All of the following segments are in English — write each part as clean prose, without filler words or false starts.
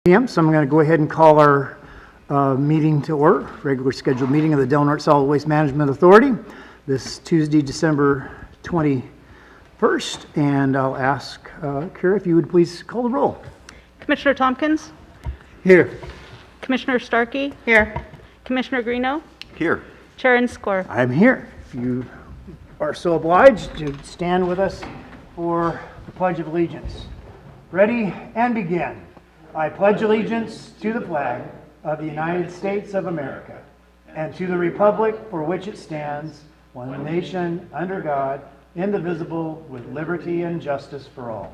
p.m. So I'm going to go ahead and call our meeting to order, regular scheduled meeting of the Del Norte Solid Waste Management Authority, this Tuesday, December 21st. And I'll ask Kara if you would please call the roll. Commissioner Tompkins? Here. Commissioner Starkey? Here. Commissioner Greeno? Here. Chair Enscore? I'm here. If you are so obliged to stand with us for the Pledge of Allegiance. Ready and begin. I pledge allegiance to the flag of the United States of America and to the republic for which it stands, one nation, under God, indivisible, with liberty and justice for all.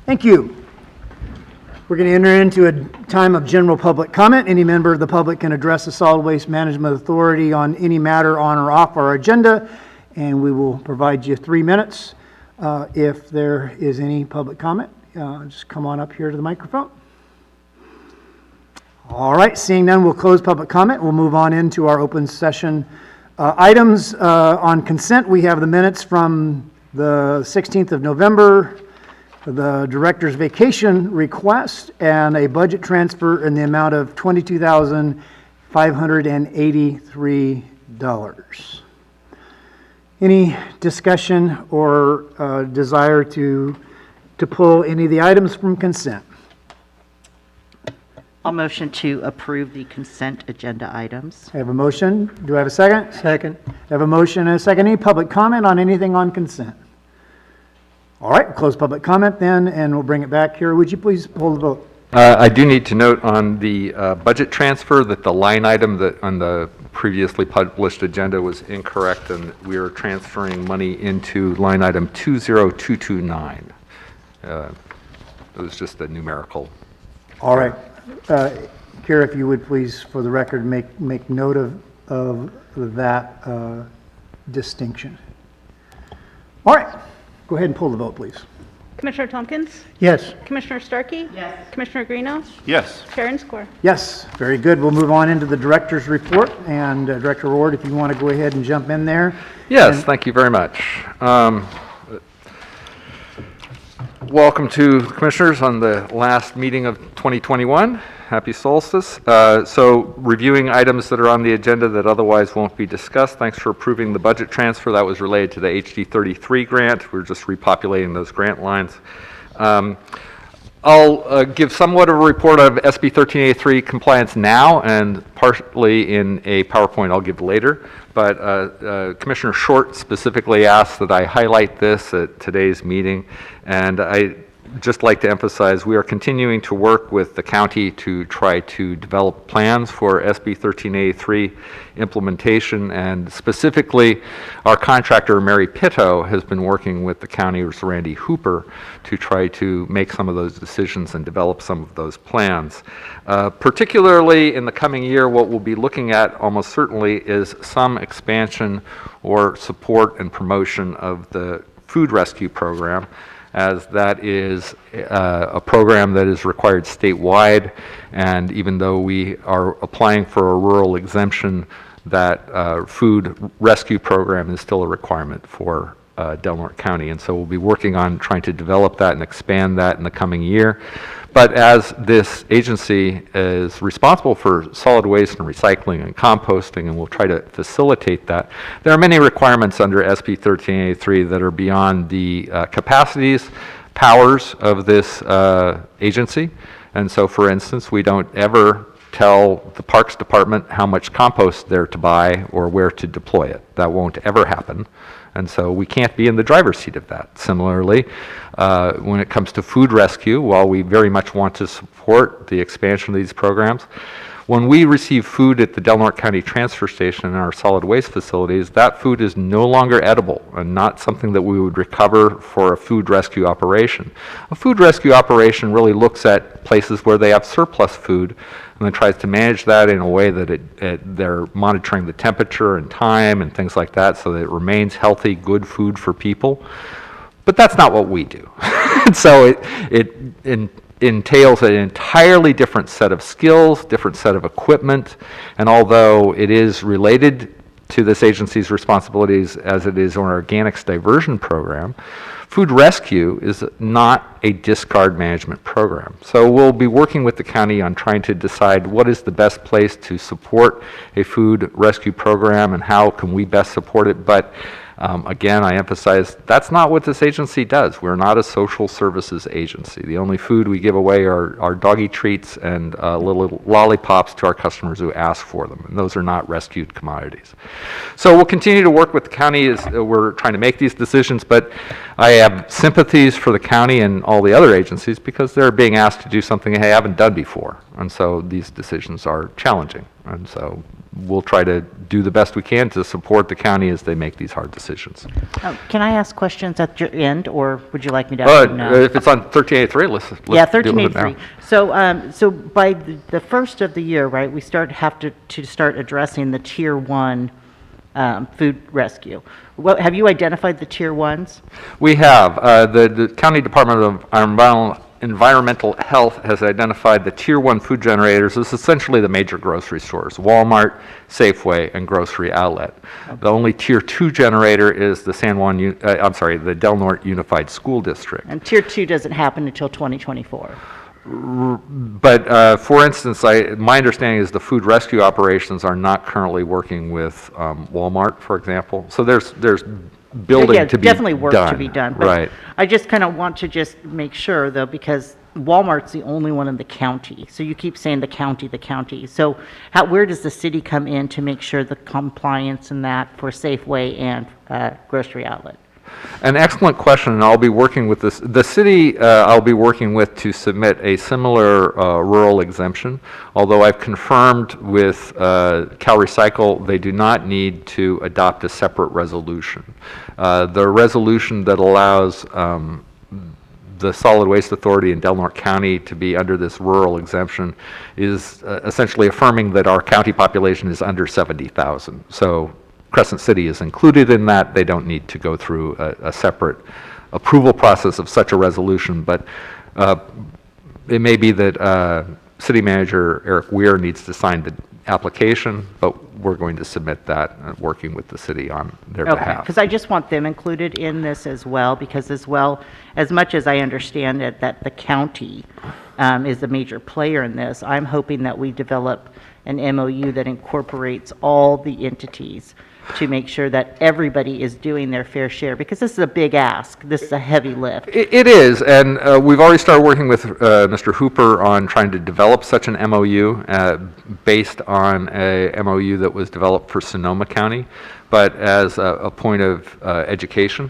Thank you. We're going to enter into a time of general public comment. Any member of the public can address the Solid Waste Management Authority on any matter on or off our agenda, and we will provide you 3 minutes. If there is any public comment, just come on up here to the microphone. All right, seeing none, we'll close public comment. We'll move on into our open session items. On consent, we have the minutes from the 16th of November, the director's vacation request, and a budget transfer in the amount of $22,583. Any discussion or desire to pull any of the items from consent? I'll motion to approve the consent agenda items. I have a motion. Do I have a second? Second. I have a motion and a second. Any public comment on anything on consent? All right, we'll close public comment then, and we'll bring it back here. Would you please pull the vote? I do need to note on the budget transfer that the line item that on the previously published agenda was incorrect, and we are transferring money into line item 20229. It was just a numerical. All right. Kara, if you would please, for the record, make note of that distinction. All right. Go ahead and pull the vote, please. Commissioner Tompkins? Yes. Commissioner Starkey? Yes. Commissioner Greeno? Yes. Chair Enscore? Yes. Very good. We'll move on into the director's report. And Director Ward, if you want to go ahead and jump in there. Yes, thank you very much. Welcome to Commissioners on the last meeting of 2021. Happy solstice. So reviewing items that are on the agenda that otherwise won't be discussed. Thanks for approving the budget transfer. That was related to the HD 33 grant. We're just repopulating those grant lines. I'll give somewhat of a report of SB 1383 compliance now, and partly in a PowerPoint I'll give later. But Commissioner Short specifically asked that I highlight this at today's meeting, and I just like to emphasize we are continuing to work with the county to try to develop plans for SB 1383 implementation, and specifically our contractor Mary Pitto has been working with the county's Randy Hooper to try to make some of those decisions and develop some of those plans. Particularly in the coming year, what we'll be looking at almost certainly is some expansion or support and promotion of the food rescue program, as that is a program that is required statewide, and even though we are applying for a rural exemption, that food rescue program is still a requirement for Del Norte County, and so we'll be working on trying to develop that and expand that in the coming year. But as this agency is responsible for solid waste and recycling and composting, and we'll try to facilitate that, there are many requirements under SB 1383 that are beyond the capacities, powers of this agency. And so, for instance, we don't ever tell the Parks Department how much compost they're to buy or where to deploy it. That won't ever happen. And so we can't be in the driver's seat of that. Similarly, when it comes to food rescue, while we very much want to support the expansion of these programs, when we receive food at the Del Norte County Transfer Station and our solid waste facilities, that food is no longer edible and not something that we would recover for a food rescue operation. A food rescue operation really looks at places where they have surplus food and then tries to manage that in a way that they're monitoring the temperature and time and things like that so that it remains healthy, good food for people. But that's not what we do. So it entails an entirely different set of skills, different set of equipment, and although it is related to this agency's responsibilities as it is on our organics diversion program, Food rescue is not a discard management program. So we'll be working with the county on trying to decide what is the best place to support a food rescue program and how can we best support it. But again, I emphasize that's not what this agency does. We're not a social services agency. The only food we give away are doggy treats and little lollipops to our customers who ask for them. And those are not rescued commodities. So we'll continue to work with the county as we're trying to make these decisions, but I have sympathies for the county and all the other agencies because they're being asked to do something they haven't done before. And so these decisions are challenging. And so we'll try to do the best we can to support the county as they make these hard decisions. Can I ask questions at your end, or would you like me to ask them now? If it's on 1383, let's Yeah, deal with it now. 1383. So by the first of the year, right, we have to start addressing the Tier 1 food rescue. Have you identified the Tier 1s? We have. The County Department of Environmental Health has identified the Tier 1 food generators as essentially the major grocery stores, Walmart, Safeway, and Grocery Outlet. The only Tier 2 generator is the the Del Norte Unified School District. And Tier 2 doesn't happen until 2024. But for instance, my understanding is the food rescue operations are not currently working with Walmart, for example. So there's building to be definitely work done. to be done. But Right. I just kind of want to just make sure, though, because Walmart's the only one in the county. So you keep saying the county, the county. So where does the city come in to make sure the compliance in that for Safeway and Grocery Outlet? An excellent question, and I'll be working with this. The city I'll be working with to submit a similar rural exemption, although I've confirmed with Cal Recycle they do not need to adopt a separate resolution. The resolution that allows the Solid Waste Authority in Del Norte County to be under this rural exemption is essentially affirming that our county population is under 70,000. So Crescent City is included in that. They don't need to go through a separate approval process of such a resolution, but it may be that City Manager Eric Weir needs to sign the application, but we're going to submit that, working with the city on their Okay, behalf. because I just want them included in this as well, because as much as I understand it, that the county is a major player in this, I'm hoping that we develop an MOU that incorporates all the entities to make sure that everybody is doing their fair share, because this is a big ask. This is a heavy lift. It is, and we've already started working with Mr. Hooper on trying to develop such an MOU based on a MOU that was developed for Sonoma County. But as a point of education,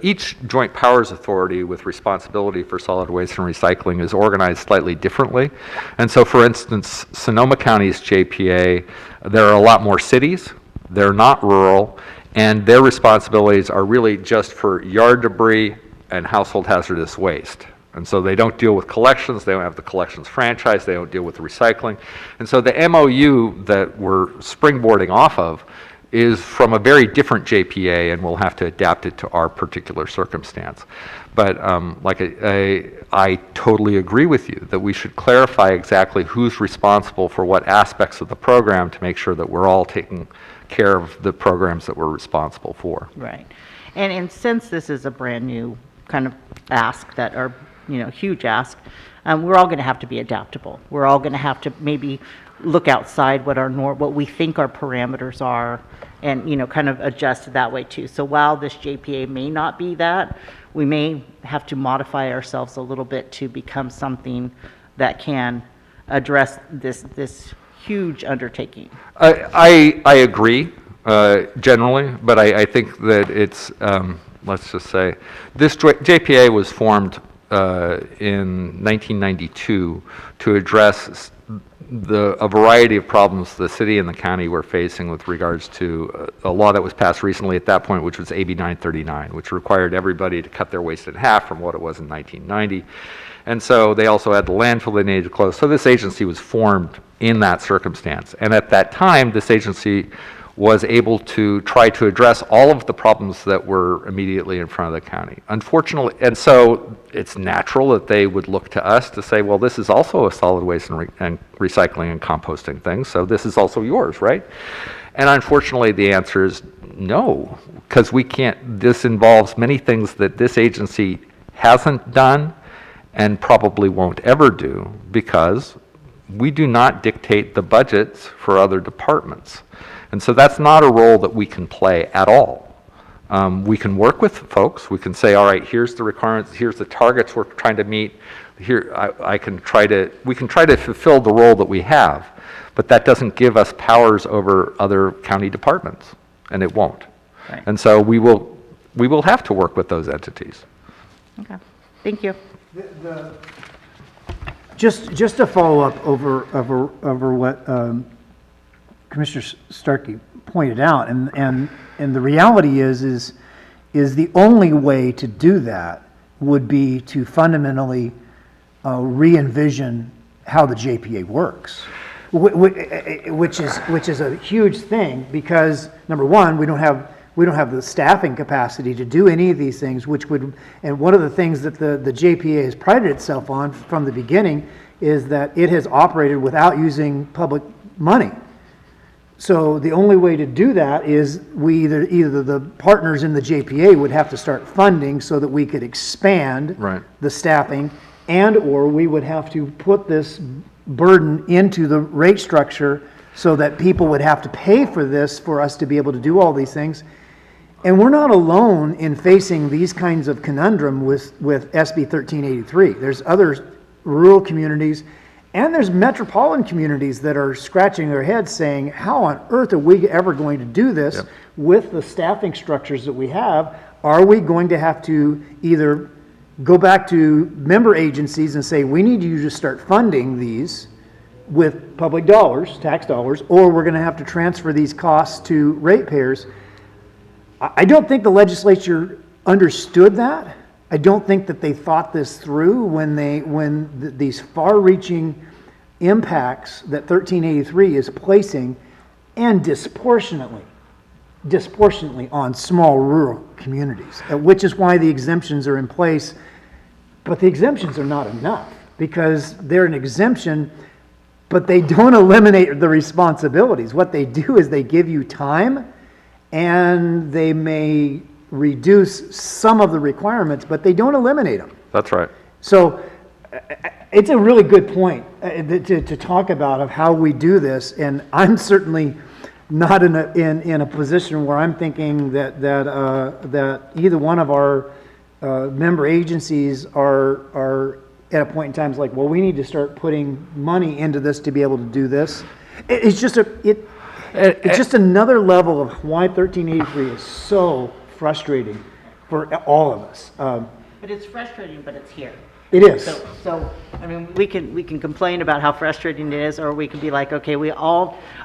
each joint powers authority with responsibility for solid waste and recycling is organized slightly differently. And so, for instance, Sonoma County's JPA, there are a lot more cities, they're not rural, and their responsibilities are really just for yard debris and household hazardous waste. And so they don't deal with collections, they don't have the collections franchise, they don't deal with recycling. And so the MOU that we're springboarding off of is from a very different JPA, and we'll have to adapt it to our particular circumstance. But I totally agree with you that we should clarify exactly who's responsible for what aspects of the program to make sure that we're all taking care of the programs that we're responsible for. Right. And since this is a brand-new kind of ask that are, huge ask, we're all going to have to be adaptable. We're all going to have to maybe look outside what we think our parameters are, and kind of adjust that way too. So while this JPA may not be that, we may have to modify ourselves a little bit to become something that can address this huge undertaking. I agree generally, but I think that it's let's just say this JPA was formed in 1992 to address a variety of problems the city and the county were facing with regards to a law that was passed recently at that point, which was AB 939, which required everybody to cut their waste in half from what it was in 1990. And so they also had the landfill they needed to close. So this agency was formed in that circumstance. And at that time, this agency was able to try to address all of the problems that were immediately in front of the county. Unfortunately, and so it's natural that they would look to us to say, well, this is also a solid waste and recycling and composting thing, so this is also yours, right? And unfortunately, the answer is no, because we can't, this involves many things that this agency hasn't done and probably won't ever do, because we do not dictate the budgets for other departments. And so that's not a role that we can play at all. We can work with folks. We can say, all right, here's the requirements, here's the targets we're trying to meet. Here, we can try to fulfill the role that we have, but that doesn't give us powers over other county departments, and it won't. Right. And so we will have to work with those entities. Okay, thank you. Just to follow up over what Commissioner Starkey pointed out, and the reality is the only way to do that would be to fundamentally re-envision how the JPA works, which is a huge thing, because number one, we don't have the staffing capacity to do any of these things, and one of the things that the JPA has prided itself on from the beginning is that it has operated without using public money. So the only way to do that is either the partners in the JPA would have to start funding so that we could expand Right. the staffing, and/or we would have to put this burden into the rate structure so that people would have to pay for this for us to be able to do all these things. And we're not alone in facing these kinds of conundrum with SB 1383. There's other rural communities, and there's metropolitan communities that are scratching their heads saying, how on earth are we ever going to do this Yep. with the staffing structures that we have? Are we going to have to either go back to member agencies and say, we need you to start funding these with public dollars, tax dollars, or we're going to have to transfer these costs to ratepayers? I don't think the legislature understood that. I don't think that they thought this through when these far-reaching impacts that 1383 is placing, and disproportionately on small rural communities, which is why the exemptions are in place. But the exemptions are not enough, because they're an exemption, but they don't eliminate the responsibilities. What they do is they give you time, and they may reduce some of the requirements, but they don't eliminate them. That's right. So it's a really good point to talk about of how we do this, and I'm certainly not in a position where I'm thinking that either one of our member agencies are at a point in time like, well, we need to start putting money into this to be able to do this. It's just another level of why 1383 is so frustrating for all of us. But it's frustrating, but it's here. It is. So, I mean, we can complain about how frustrating it is, or we can be like, okay,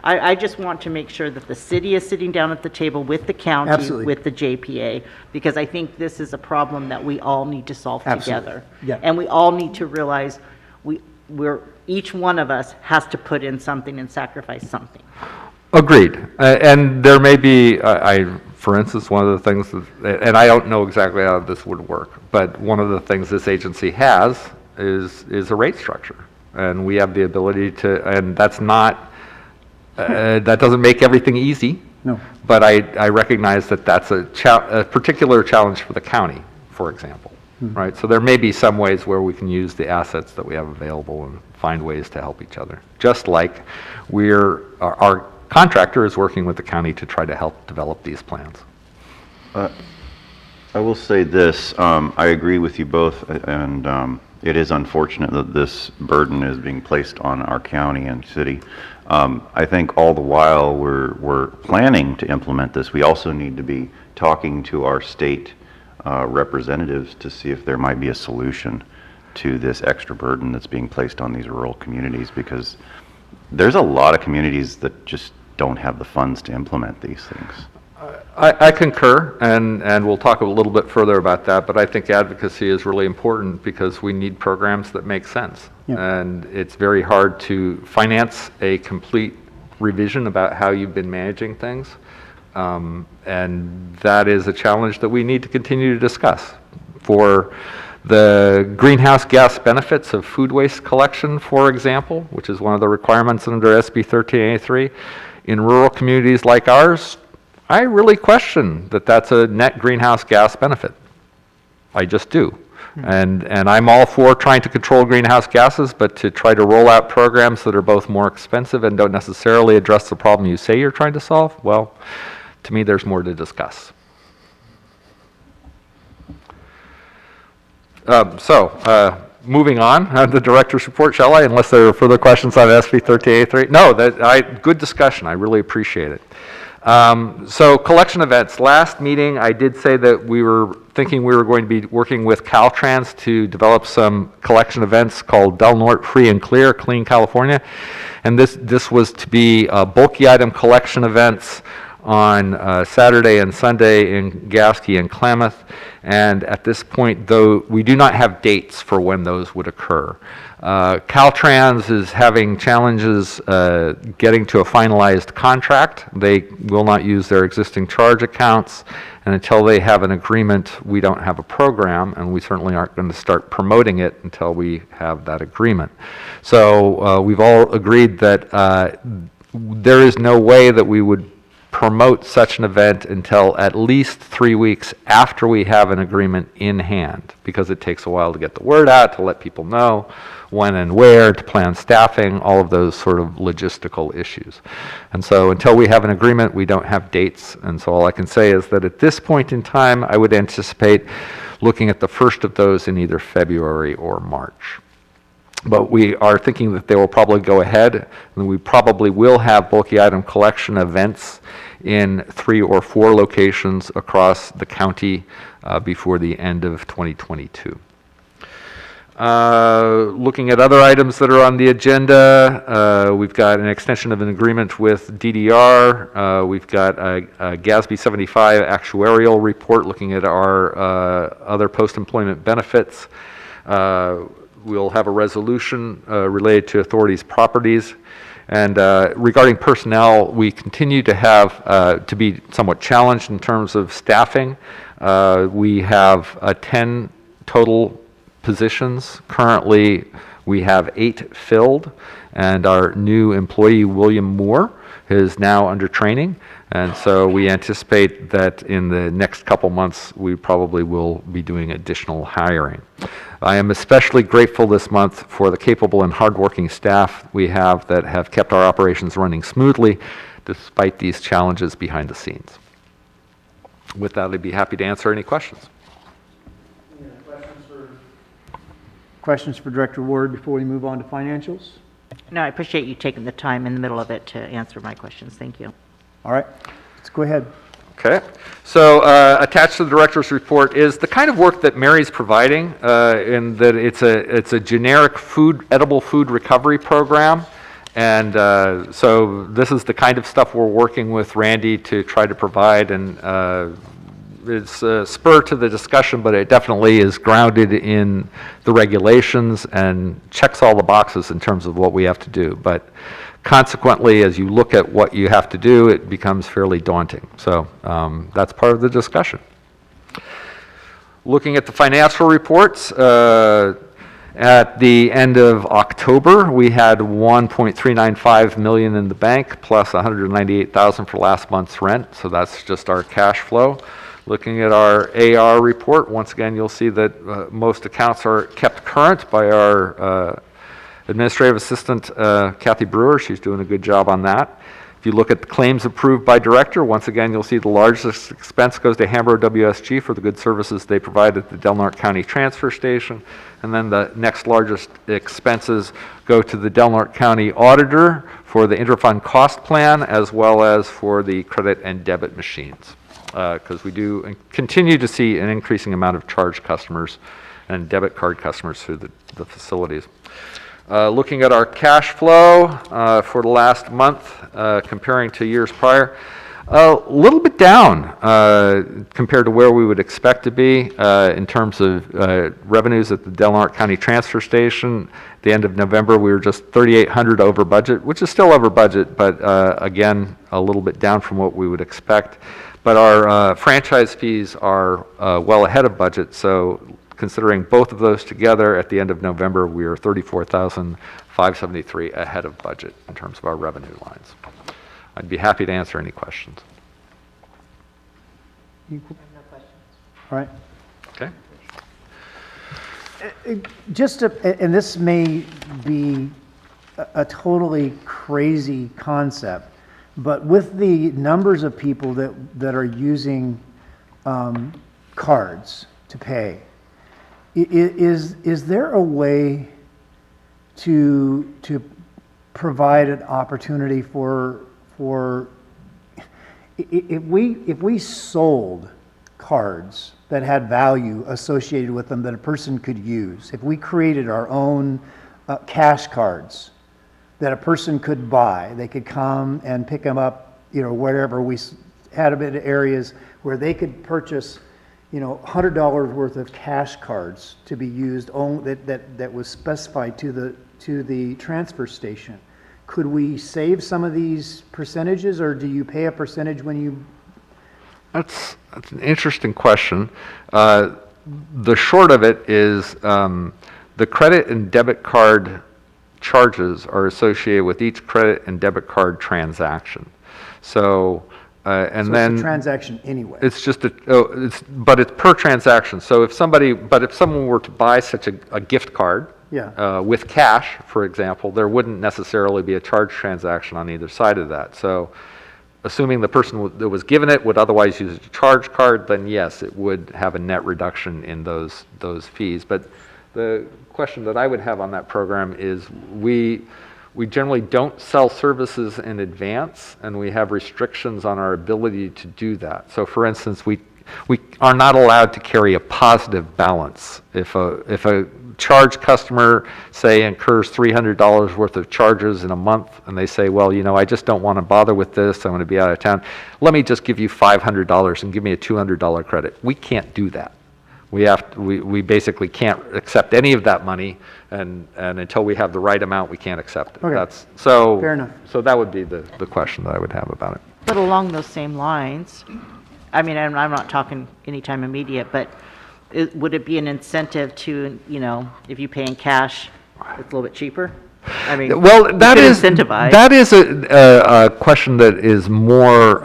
I just want to make sure that the city is sitting down at the table with the county, Absolutely. with the JPA, because I think this is a problem that we all need to solve Absolutely. together. Yeah. And we all need to realize each one of us has to put in something and sacrifice something. Agreed. And there may be, for instance, one of the things, and I don't know exactly how this would work, but one of the things this agency has is a rate structure. And we have the ability to, and that's not, that doesn't make everything easy. No. But I recognize that that's a particular challenge for the county, for example, right? So there may be some ways where we can use the assets that we have available and find ways to help each other. Just like our contractor is working with the county to try to help develop these plans. I will say this, I agree with you both, and it is unfortunate that this burden is being placed on our county and city. I think all the while we're planning to implement this, we also need to be talking to our state representatives to see if there might be a solution to this extra burden that's being placed on these rural communities, because there's a lot of communities that just don't have the funds to implement these things. I concur, and we'll talk a little bit further about that, but I think advocacy is really important because we need programs that make sense. Yeah. And it's very hard to finance a complete revision about how you've been managing things. And that is a challenge that we need to continue to discuss. For the greenhouse gas benefits of food waste collection, for example, which is one of the requirements under SB 1383, in rural communities like ours, I really question that that's a net greenhouse gas benefit. I just do. And I'm all for trying to control greenhouse gases, but to try to roll out programs that are both more expensive and don't necessarily address the problem you say you're trying to solve, well, to me, there's more to discuss. Moving on, the director's report, shall I? Unless there are further questions on SB 1383. No, good discussion. I really appreciate it. So collection events. Last meeting, I did say that we were thinking we were going to be working with Caltrans to develop some collection events called Del Norte Free and Clear, Clean California. And this was to be bulky item collection events on Saturday and Sunday in Gasky and Klamath. And at this point, though, we do not have dates for when those would occur. Caltrans is having challenges getting to a finalized contract. They will not use their existing charge accounts, and until they have an agreement, we don't have a program, and we certainly aren't going to start promoting it until we have that agreement. So we've all agreed that there is no way that we would promote such an event until at least 3 weeks after we have an agreement in hand, because it takes a while to get the word out, to let people know when and where, to plan staffing, all of those sort of logistical issues. And so until we have an agreement, we don't have dates. And so all I can say is that at this point in time, I would anticipate looking at the first of those in either February or March. But we are thinking that they will probably go ahead, and we probably will have bulky item collection events in 3 or 4 locations across the county before the end of 2022. Looking at other items that are on the agenda, we've got an extension of an agreement with DDR. We've got a GASB 75 actuarial report looking at our other post-employment benefits. We'll have a resolution related to authorities' properties. And regarding personnel, we continue to have to be somewhat challenged in terms of staffing. We have 10 total positions. Currently, we have 8 filled, and our new employee, William Moore, is now under training. And so we anticipate that in the next couple months, we probably will be doing additional hiring. I am especially grateful this month for the capable and hardworking staff we have that have kept our operations running smoothly despite these challenges behind the scenes. With that, I'd be happy to answer any questions. Questions for Director Ward before we move on to financials? No, I appreciate you taking the time in the middle of it to answer my questions. Thank you. All right, let's go ahead. Okay, so attached to the director's report is the kind of work that Mary's providing in that it's a generic edible food recovery program. And so this is the kind of stuff we're working with Randy to try to provide, and it's a spur to the discussion, but it definitely is grounded in the regulations and checks all the boxes in terms of what we have to do. But consequently, as you look at what you have to do, it becomes fairly daunting. So that's part of the discussion. Looking at the financial reports, at the end of October, we had $1.395 million in the bank, plus $198,000 for last month's rent. So that's just our cash flow. Looking at our AR report, once again, you'll see that most accounts are kept current by our administrative assistant, Kathy Brewer. She's doing a good job on that. If you look at the claims approved by director, once again, you'll see the largest expense goes to Hambro WSG for the good services they provide at the Del Norte County Transfer Station. And then the next largest expenses go to the Del Norte County Auditor for the interfund cost plan, as well as for the credit and debit machines. Because we do continue to see an increasing amount of charge customers and debit card customers through the facilities. Looking at our cash flow for the last month, comparing to years prior, a little bit down compared to where we would expect to be in terms of revenues at the Del Norte County Transfer Station. At the end of November, we were just $3,800 over budget, which is still over budget, but again, a little bit down from what we would expect. But our franchise fees are well ahead of budget, so considering both of those together, at the end of November, we are $34,573 ahead of budget in terms of our revenue lines. I'd be happy to answer any questions. All right. Okay? Just, and this may be a totally crazy concept, but with the numbers of people that are using cards to pay, is there a way to provide an opportunity for if we sold cards that had value associated with them that a person could use, if we created our own cash cards that a person could buy, they could come and pick them up, wherever we had a bit of areas where they could purchase, $100 worth of cash cards to be used only, that was specified to the transfer station. Could we save some of these percentages, or do you pay a percentage when you? That's an interesting question. The short of it is the credit and debit card charges are associated with each credit and debit card transaction. So, and So then it's a transaction anyway. it's just but it's per transaction. So if someone were to buy such a gift card, Yeah. with cash, for example, there wouldn't necessarily be a charge transaction on either side of that. So assuming the person that was given it would otherwise use a charge card, then yes, it would have a net reduction in those fees. But the question that I would have on that program is we generally don't sell services in advance, and we have restrictions on our ability to do that. So for instance, we are not allowed to carry a positive balance. If a charge customer, say, incurs $300 worth of charges in a month, and they say, well, I just don't want to bother with this, I'm going to be out of town, let me just give you $500 and give me a $200 credit. We can't do that. We basically can't accept any of that money, and until we have the right amount, we can't accept it. Okay. So Fair enough. So that would be the question that I would have about it. But along those same lines, I mean, I'm not talking anytime immediate, but would it be an incentive to, if you pay in cash, it's a little bit cheaper? I mean, Well, you that could is incentivize. that is a question that is more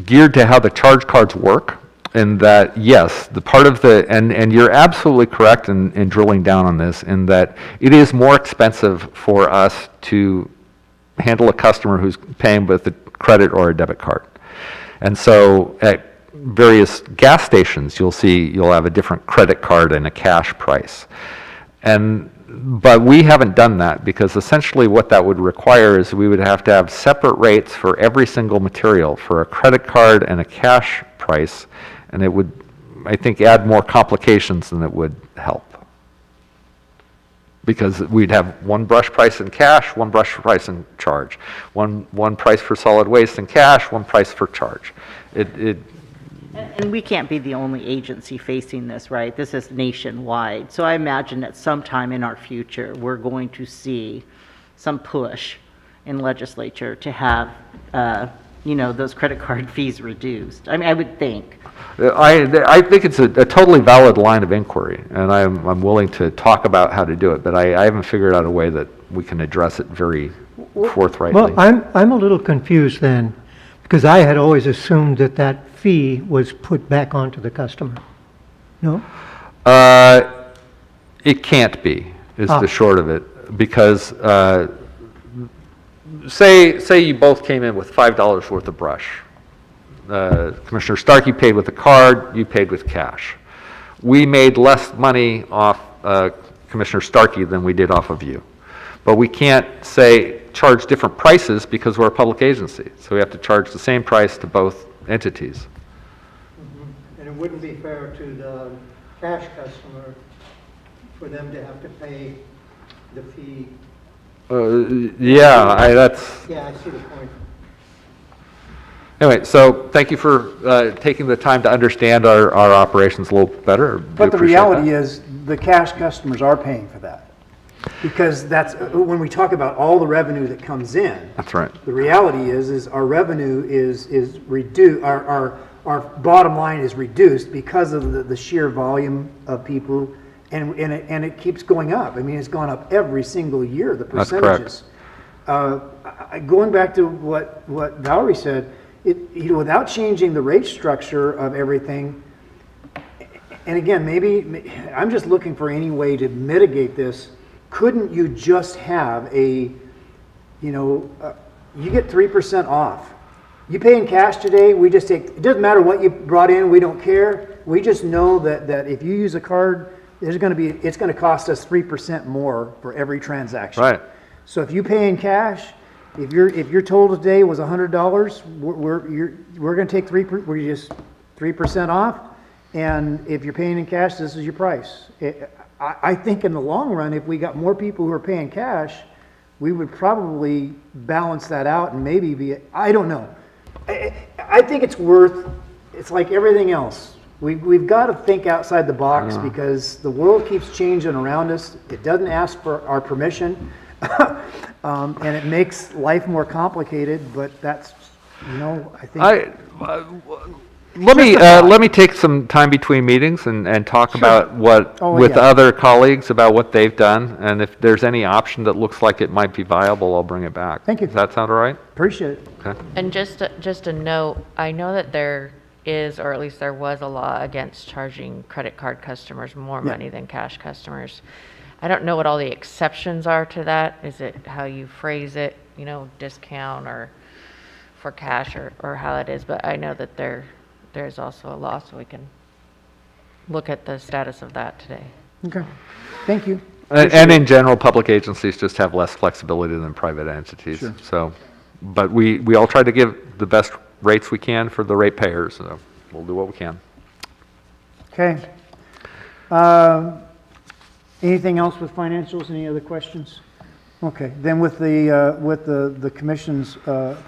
geared to how the charge cards work. In that, yes, the part of and you're absolutely correct in drilling down on this, in that it is more expensive for us to handle a customer who's paying with a credit or a debit card. And so at various gas stations, you'll have a different credit card and a cash price. But we haven't done that, because essentially what that would require is we would have to have separate rates for every single material for a credit card and a cash price, and it would, I think, add more complications than it would help. Because we'd have one brush price in cash, one brush price in charge, one price for solid waste in cash, one price for charge. And we can't be the only agency facing this, right? This is nationwide. So I imagine that sometime in our future, we're going to see some push in legislature to have, those credit card fees reduced. I mean, I would think. I think it's a totally valid line of inquiry, and I'm willing to talk about how to do it, but I haven't figured out a way that we can address it very forthrightly. Well, I'm a little confused then, because I had always assumed that fee was put back onto the customer. No? It can't be, is the short of it, because say you both came in with $5 worth of brush. Commissioner Starkey paid with a card, you paid with cash. We made less money off Commissioner Starkey than we did off of you. But we can't charge different prices because we're a public agency. So we have to charge the same price to both entities. And it wouldn't be fair to the cash customer for them to have to pay the fee. That's... Yeah, I see the point. Anyway, so thank you for taking the time to understand our operations a little better. But the reality is, the cash customers are paying for that. Because that's, when we talk about all the revenue that comes in. That's right. The reality is our revenue is reduced, our bottom line is reduced because of the sheer volume of people, and it keeps going up. I mean, it's gone up every single year, the That's percentages. Going back to what Valerie said, without changing the rate structure of everything, and again, maybe, I'm just looking for any way to mitigate this. Couldn't you just have you get 3% off. You pay in cash today, we just take, it doesn't matter what you brought in, we don't care. We just know that if you use a card, it's going to cost us 3% more for every transaction. Right. So if you pay in cash, if your total today was $100, we're going to take 3% off. And if you're paying in cash, this is your price. I think in the long run, if we got more people who are paying cash, we would probably balance that out and maybe I don't know. I think it's like everything else. We've got to think outside the box because the world keeps changing around us. It doesn't ask for our permission, and it makes life more complicated, but that's, I think. Let me take some time between meetings and talk about with other colleagues about what they've done, and if there's any option that looks like it might be viable, I'll bring it back. Thank you. Does that sound all right? Appreciate it. Okay. And just a note, I know that there is, or at least there was a law against charging credit card customers more money than cash customers. I don't know what all the exceptions are to that. Is it how you phrase it, discount or for cash or how it is, but I know that there's also a law, so we can look at the status of that today. Okay. Thank you. And in general, public agencies just have less flexibility than private entities. Sure. So, but we all try to give the best rates we can for the ratepayers, so we'll do what we can. Okay. Anything else with financials? Any other questions? Okay, then with the commission's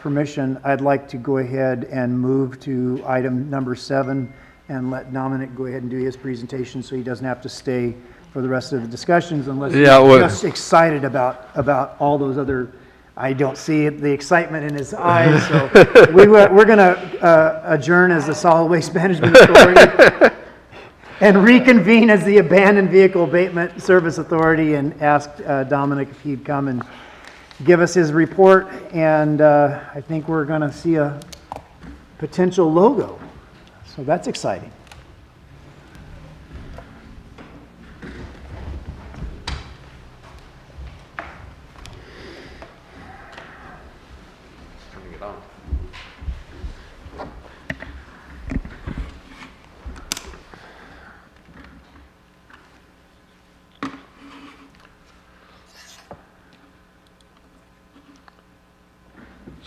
permission, I'd like to go ahead and move to item number 7 and let Dominic go ahead and do his presentation so he doesn't have to stay for the rest of the discussions unless he's just excited about all those other. I don't see the excitement in his eyes, so we're going to adjourn as the Solid Waste Management Authority and reconvene as the Abandoned Vehicle Abatement Service Authority and ask Dominic if he'd come and give us his report. And I think we're going to see a potential logo, so that's exciting.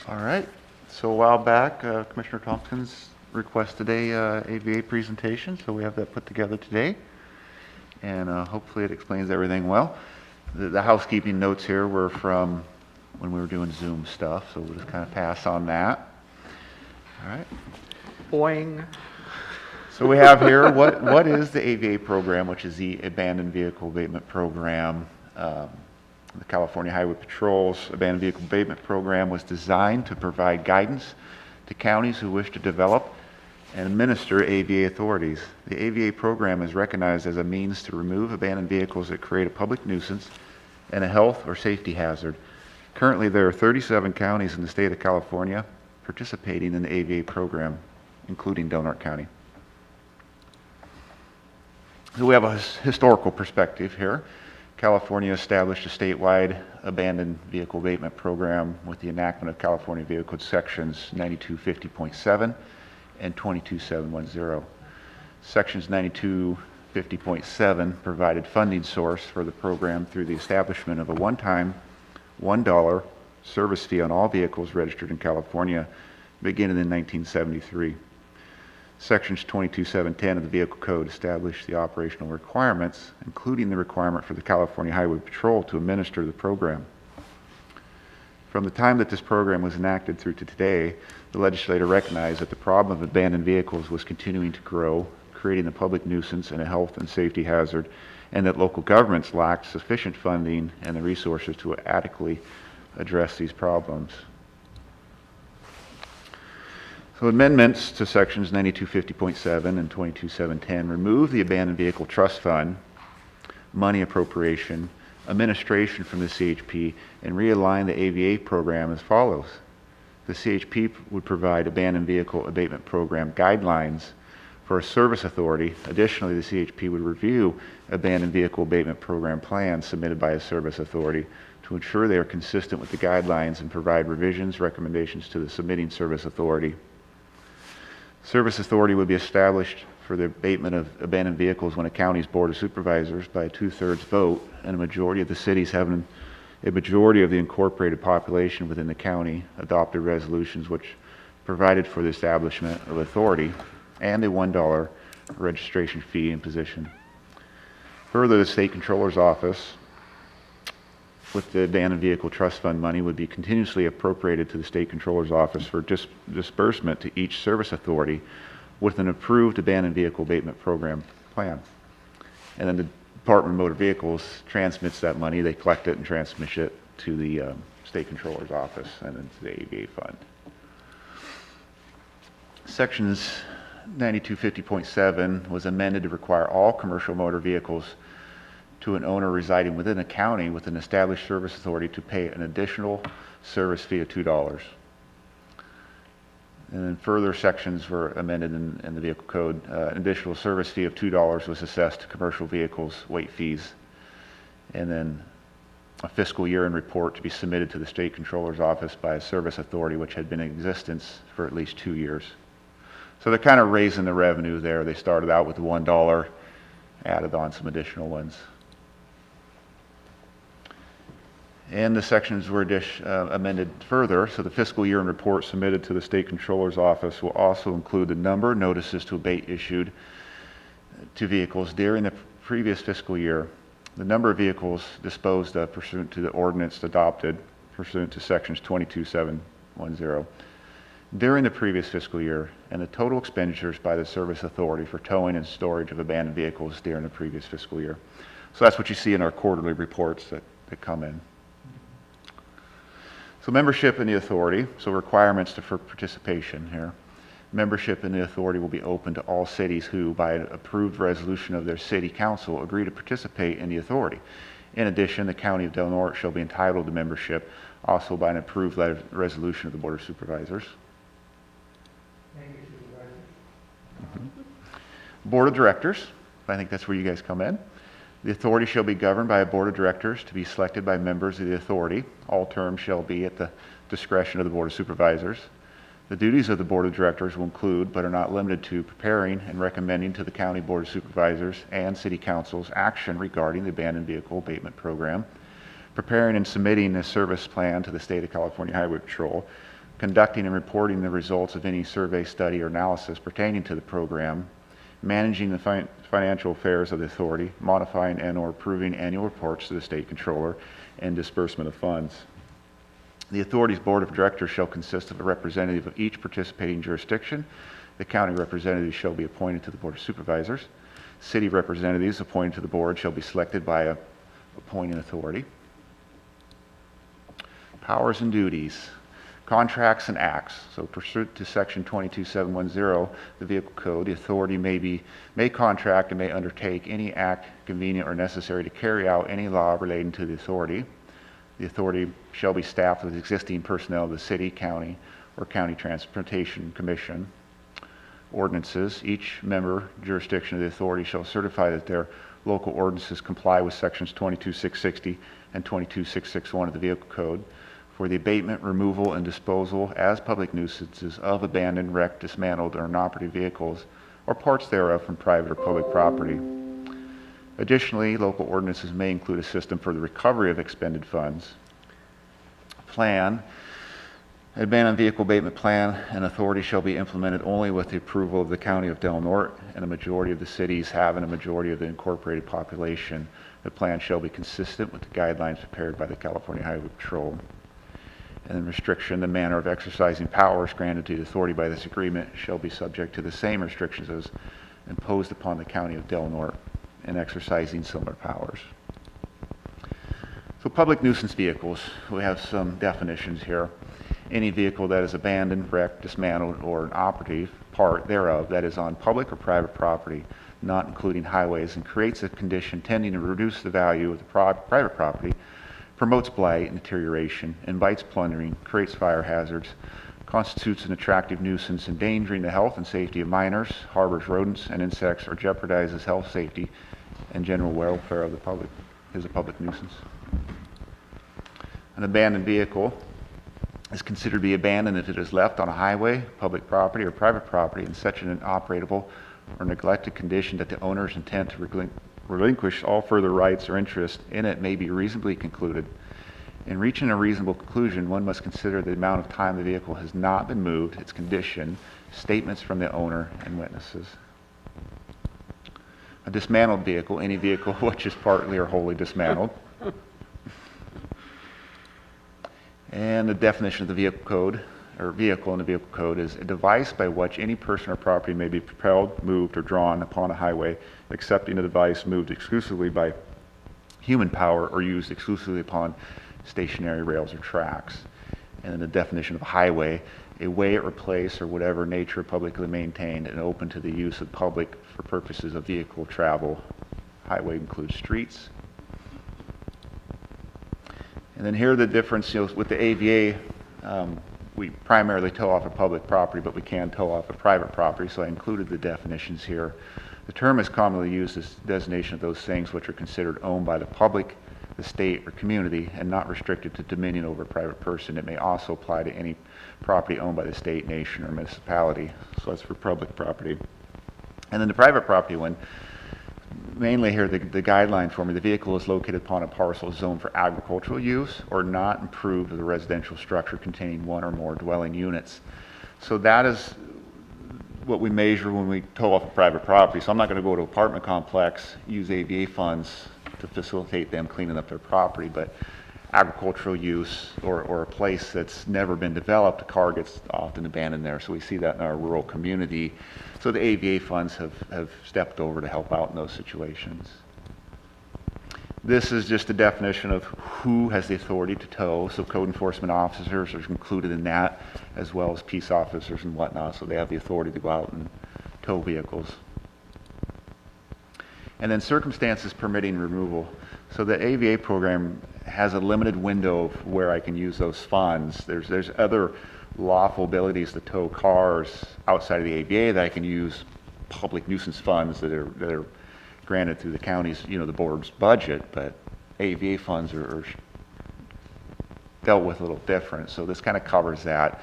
All right. So a while back, Commissioner Tompkins requested a AVA presentation, so we have that put together today. And hopefully it explains everything well. The housekeeping notes here were from when we were doing Zoom stuff, so we'll just kind of pass on that. All right. Boing. So we have here, what is the AVA program, which is the Abandoned Vehicle Abatement Program. The California Highway Patrol's Abandoned Vehicle Abatement Program was designed to provide guidance to counties who wish to develop and administer AVA authorities. The AVA program is recognized as a means to remove abandoned vehicles that create a public nuisance and a health or safety hazard. Currently, there are 37 counties in the state of California participating in the AVA program, including Del Norte County. So we have a historical perspective here. California established a statewide abandoned vehicle abatement program with the enactment of California Vehicle Code sections 9250.7 and 22710. Sections 9250.7 provided funding source for the program through the establishment of a one-time $1 service fee on all vehicles registered in California beginning in 1973. Sections 22710 of the Vehicle Code establish the operational requirements, including the requirement for the California Highway Patrol to administer the program. From the time that this program was enacted through to today, the legislature recognized that the problem of abandoned vehicles was continuing to grow, creating a public nuisance and a health and safety hazard, and that local governments lacked sufficient funding and the resources to adequately address these problems. So amendments to sections 9250.7 and 22710 remove the Abandoned Vehicle Trust Fund money appropriation administration from the CHP and realign the AVA program as follows. The CHP would provide abandoned vehicle abatement program guidelines for a service authority. Additionally, the CHP would review abandoned vehicle abatement program plans submitted by a service authority to ensure they are consistent with the guidelines and provide revisions, recommendations to the submitting service authority. Service authority would be established for the abatement of abandoned vehicles when a county's board of supervisors by a 2/3 vote and a majority of the cities having a majority of the incorporated population within the county adopted resolutions which provided for the establishment of authority and a $1 registration fee imposition. Further, the State Controller's Office with the abandoned vehicle trust fund money would be continuously appropriated to the State Controller's Office for disbursement to each service authority with an approved abandoned vehicle abatement program plan. And then the Department of Motor Vehicles transmits that money, they collect it and transmit it to the State Controller's Office and then to the AVA fund. Sections 9250.7 was amended to require all commercial motor vehicles to an owner residing within a county with an established service authority to pay an additional service fee of $2. And then further sections were amended in the vehicle code. An additional service fee of $2 was assessed to commercial vehicles' weight fees. And then a fiscal year-end report to be submitted to the State Controller's Office by a service authority which had been in existence for at least 2 years. So they're kind of raising the revenue there. They started out with the $1, added on some additional ones. And the sections were amended further, so the fiscal year and report submitted to the State Controller's Office will also include the number of notices to abate issued to vehicles during the previous fiscal year, the number of vehicles disposed of pursuant to the ordinance adopted pursuant to sections 22710 during the previous fiscal year, and the total expenditures by the service authority for towing and storage of abandoned vehicles during the previous fiscal year. So that's what you see in our quarterly reports that come in. So membership in the authority, so requirements for participation here. Membership in the authority will be open to all cities who, by an approved resolution of their city council, agree to participate in the authority. In addition, the County of Del Norte shall be entitled to membership also by an approved resolution of the Board of Supervisors. Thank you, Supervisor. Board of Directors, I think that's where you guys come in. The authority shall be governed by a board of directors to be selected by members of the authority. All terms shall be at the discretion of the Board of Supervisors. The duties of the Board of Directors will include, but are not limited to, preparing and recommending to the County Board of Supervisors and City Council's action regarding the Abandoned Vehicle Abatement Program, preparing and submitting a service plan to the State of California Highway Patrol, conducting and reporting the results of any survey, study, or analysis pertaining to the program, managing the financial affairs of the authority, modifying and or approving annual reports to the State Controller, and disbursement of funds. The authority's board of directors shall consist of a representative of each participating jurisdiction. The county representatives shall be appointed to the Board of Supervisors. City representatives appointed to the board shall be selected by a appointing authority. Powers and duties. Contracts and acts. So pursuant to section 22710, the vehicle code, the authority may contract and may undertake any act convenient or necessary to carry out any law relating to the authority. The authority shall be staffed with existing personnel of the city, county, or county transportation commission. Ordinances. Each member jurisdiction of the authority shall certify that their local ordinances comply with sections 22660 and 22661 of the vehicle code for the abatement, removal, and disposal as public nuisances of abandoned, wrecked, dismantled, or inoperative vehicles or parts thereof from private or public property. Additionally, local ordinances may include a system for the recovery of expended funds. Plan. An abandoned vehicle abatement plan and authority shall be implemented only with the approval of the County of Del Norte and a majority of the cities having a majority of the incorporated population. The plan shall be consistent with the guidelines prepared by the California Highway Patrol. And then restriction, the manner of exercising powers granted to the authority by this agreement shall be subject to the same restrictions as imposed upon the County of Del Norte in exercising similar powers. So public nuisance vehicles, we have some definitions here. Any vehicle that is abandoned, wrecked, dismantled, or an operative part thereof that is on public or private property not including highways, and creates a condition tending to reduce the value of the private property, promotes blight and deterioration, invites plundering, creates fire hazards, constitutes an attractive nuisance, endangering the health and safety of minors, harbors rodents and insects, or jeopardizes health, safety, and general welfare of the public, is a public nuisance. An abandoned vehicle is considered to be abandoned if it is left on a highway, public property, or private property in such an inoperable or neglected condition that the owner's intent to relinquish all further rights or interest in it may be reasonably concluded. In reaching a reasonable conclusion, one must consider the amount of time the vehicle has not been moved, its condition, statements from the owner, and witnesses. A dismantled vehicle, any vehicle which is partly or wholly dismantled. And the definition of the vehicle code, or vehicle in the vehicle code, is a device by which any person or property may be propelled, moved, or drawn upon a highway, excepting a device moved exclusively by human power or used exclusively upon stationary rails or tracks. And then the definition of a highway, a way or place or whatever nature publicly maintained and open to the use of public for purposes of vehicle travel. Highway includes streets. And then here are the difference, with the AVA, we primarily tow off of public property, but we can tow off of private property, so I included the definitions here. The term is commonly used as designation of those things which are considered owned by the public, the state, or community, and not restricted to dominion over a private person. It may also apply to any property owned by the state, nation, or municipality. So that's for public property. And then the private property one, mainly here, the guideline for me, the vehicle is located upon a parcel zoned for agricultural use or not improved with a residential structure containing one or more dwelling units. So that is what we measure when we tow off a private property. So I'm not going to go to an apartment complex, use AVA funds to facilitate them cleaning up their property, but agricultural use or a place that's never been developed, a car gets often abandoned there. So we see that in our rural community. So the AVA funds have stepped over to help out in those situations. This is just a definition of who has the authority to tow. So code enforcement officers are included in that, as well as peace officers and whatnot. So they have the authority to go out and tow vehicles. And then circumstances permitting removal. So the AVA program has a limited window of where I can use those funds. There's other lawful abilities to tow cars outside of the AVA that I can use public nuisance funds that are granted through the county's, the board's budget, but AVA funds are dealt with a little different. So this kind of covers that.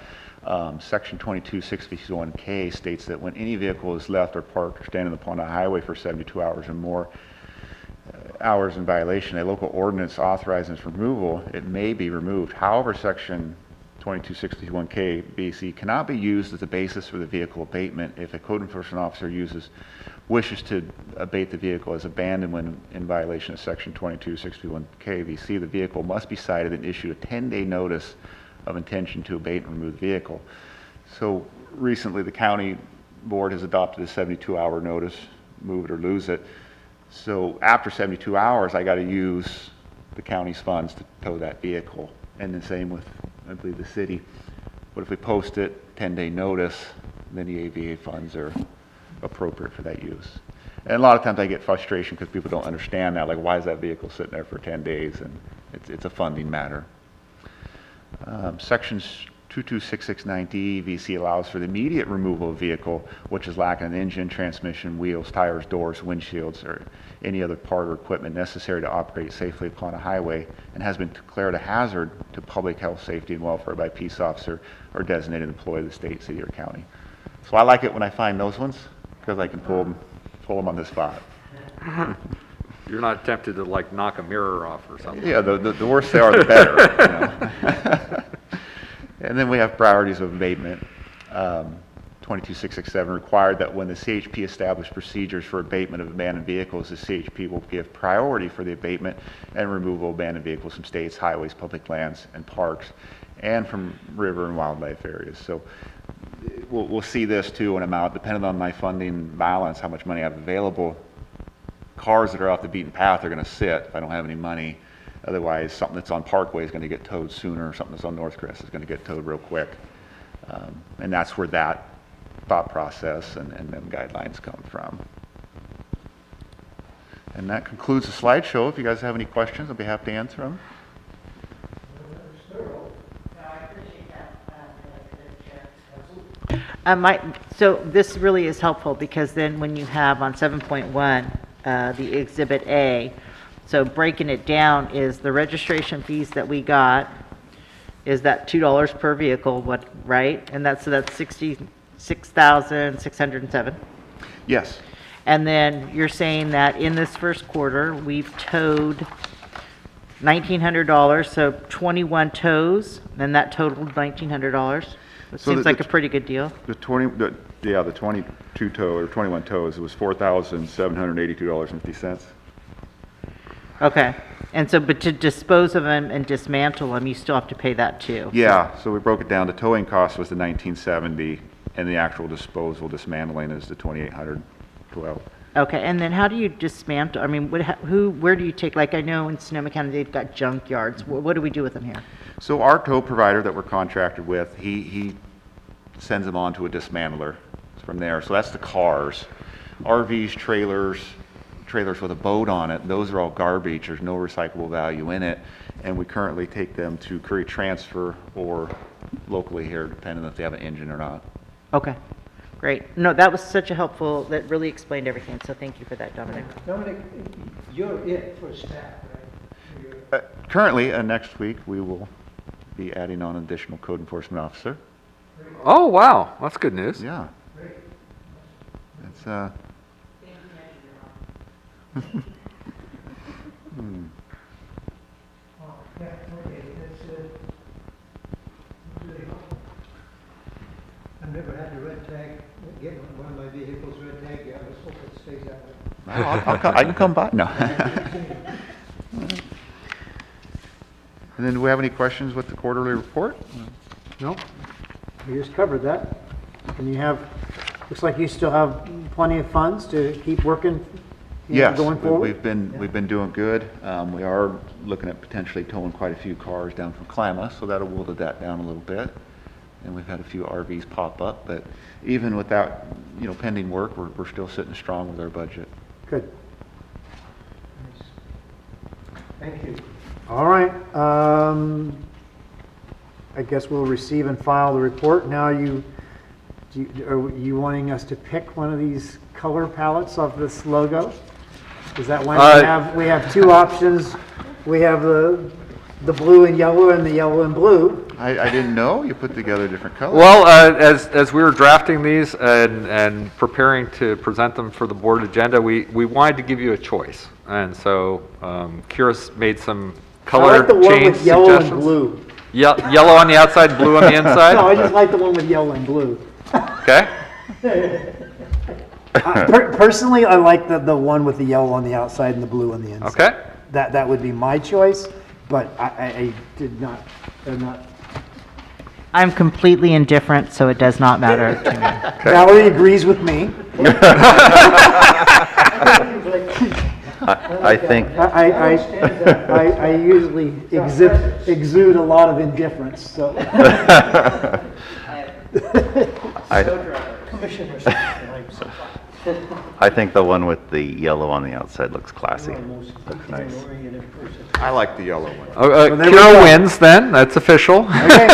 Section 2261K states that when any vehicle is left or parked or standing upon a highway for 72 hours or more hours in violation, a local ordinance authorizing its removal, it may be removed. However, Section 2261K BC cannot be used as a basis for the vehicle abatement if a code enforcement officer wishes to abate the vehicle as abandoned when in violation of Section 2261K BC. The vehicle must be cited and issued a 10-day notice of intention to abate and remove the vehicle. So recently the county board has adopted a 72-hour notice, move it or lose it. So after 72 hours, I got to use the county's funds to tow that vehicle. And the same with, I believe, the city. But if we post it, 10-day notice, then the AVA funds are appropriate for that use. And a lot of times I get frustration because people don't understand that, like, why is that vehicle sitting there for 10 days? And it's a funding matter. Sections 22669D VC allows for the immediate removal of a vehicle which is lacking an engine, transmission, wheels, tires, doors, windshields, or any other part or equipment necessary to operate safely upon a highway and has been declared a hazard to public health, safety, and welfare by a peace officer or designated employee of the state, city, or county. So I like it when I find those ones because I can pull them on the spot. You're not tempted to like knock a mirror off or something? Yeah, the worse they are, the better. And then we have priorities of abatement. 22667 required that when the CHP established procedures for abatement of abandoned vehicles, the CHP will give priority for the abatement and removal of abandoned vehicles from states, highways, public lands, and parks, and from river and wildlife areas. So we'll see this too, an amount, depending on my funding balance, how much money I have available. Cars that are off the beaten path are going to sit if I don't have any money. Otherwise, something that's on Parkway is going to get towed sooner, something that's on Northcrest is going to get towed real quick. And that's where that thought process and them guidelines come from. And that concludes the slideshow. If you guys have any questions, I'll be happy to answer them. So this really is helpful because then when you have on 7.1, the Exhibit A, so breaking it down is the registration fees that we got is that $2 per vehicle, what, right? And that's 66,607. Yes. And then you're saying that in this first quarter, we've towed $1,900, so 21 tows, and that totaled $1,900. It So seems the- like a pretty good deal. The 22 tow, or 21 tows, it was $4,782.50. Okay. And so, but to dispose of them and dismantle them, you still have to pay that too? Yeah, so we broke it down. The towing cost was the $1,970, and the actual disposal, dismantling is the $2,812. Okay, and then how do you dismantle, I mean, where do you take, like, I know in Sonoma County, they've got junk yards. What do we do with them here? So our tow provider that we're contracted with, he sends them on to a dismantler from there. So that's the cars. RVs, trailers with a boat on it, those are all garbage. There's no recyclable value in it. And we currently take them to Curry Transfer or locally here, depending if they have an engine or not. Okay, great. No, that was such a helpful, that really explained everything, so thank you for that, Dominic. Dominic, you're it for staff, right? Currently, next week, we will be adding on an additional code enforcement officer. Oh, wow, that's good news. Yeah. It's, Yeah, okay, that's, I've never had the red tag, get one of my vehicles red tag, yeah, let's hope it stays that way. I can come by. No. And then do we have any questions with the quarterly report? No, we just covered that. And you have, looks like you still have plenty of funds to keep working, Yes, going forward? we've been doing good. We are looking at potentially towing quite a few cars down from Klamath, so that'll whittle that down a little bit. And we've had a few RVs pop up, but even without, pending work, we're still sitting strong with our budget. Good. Thank you. All right, I guess we'll receive and file the report. Now are you wanting us to pick one of these color palettes of this logo? Is that when we have two options? We have the blue and yellow and the yellow and blue. I didn't know you put together different colors. Well, as we were drafting these and preparing to present them for the board agenda, we wanted to give you a choice. And so Kira's made some I color like the one change with yellow and suggestions. blue. Yellow on the outside, blue on the inside? No, I just like the one with yellow and blue. Okay? Personally, I like the one with the yellow on the outside and the blue on the inside. Okay. That would be my choice, but I did not, I'm not. I'm completely indifferent, so it does not matter to me. Valerie agrees with me. I think, I usually exude a lot of indifference, so. Commissioners. I think the one with the yellow on the outside looks classy. Looks nice. I like the yellow one. there we Kira go. wins then, that's official. Okay.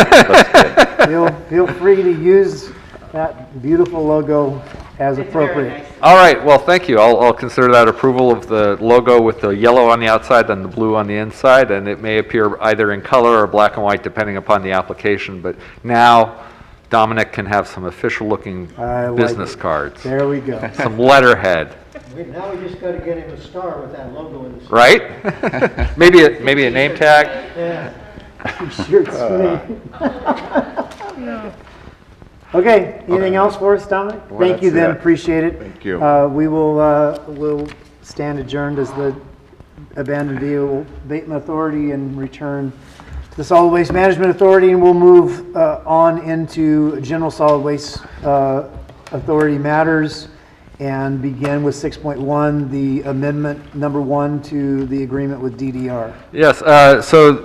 Feel free to use that beautiful logo as appropriate. All right, well, thank you. I'll consider that approval of the logo with the yellow on the outside and the blue on the inside, and it may appear either in color or black and white depending upon the application, but now Dominic can have some official-looking I like business it. cards, There we go. some letterhead, Now we just gotta get him a star with that logo in the center. right? Maybe a name tag? Yeah. T-shirts made. Okay, anything else for us, Dominic? Well, Thank you that's then, it. appreciate it. Thank you. We will stand adjourned as the Abandoned Vehicle Abatement Authority and return to the Solid Waste Management Authority, and we'll move on into General Solid Waste Authority matters and begin with 6.1, the amendment number 1 to the agreement with DDR. Yes, so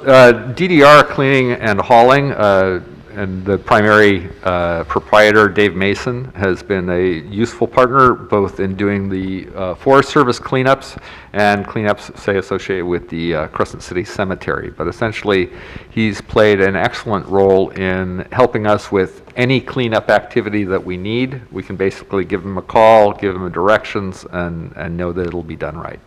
DDR Cleaning and Hauling and the primary proprietor, Dave Mason, has been a useful partner both in doing the Forest Service cleanups and cleanups, say, associated with the Crescent City Cemetery. But essentially, he's played an excellent role in helping us with any cleanup activity that we need. We can basically give him a call, give him directions, and know that it'll be done right.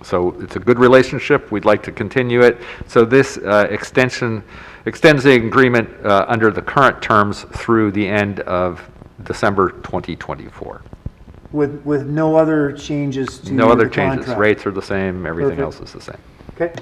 So it's a good relationship. We'd like to continue it. So this extends the agreement under the current terms through the end of December 2024. With no other changes to No other the changes. contract? Rates are the same, everything Perfect. else is the same. Okay.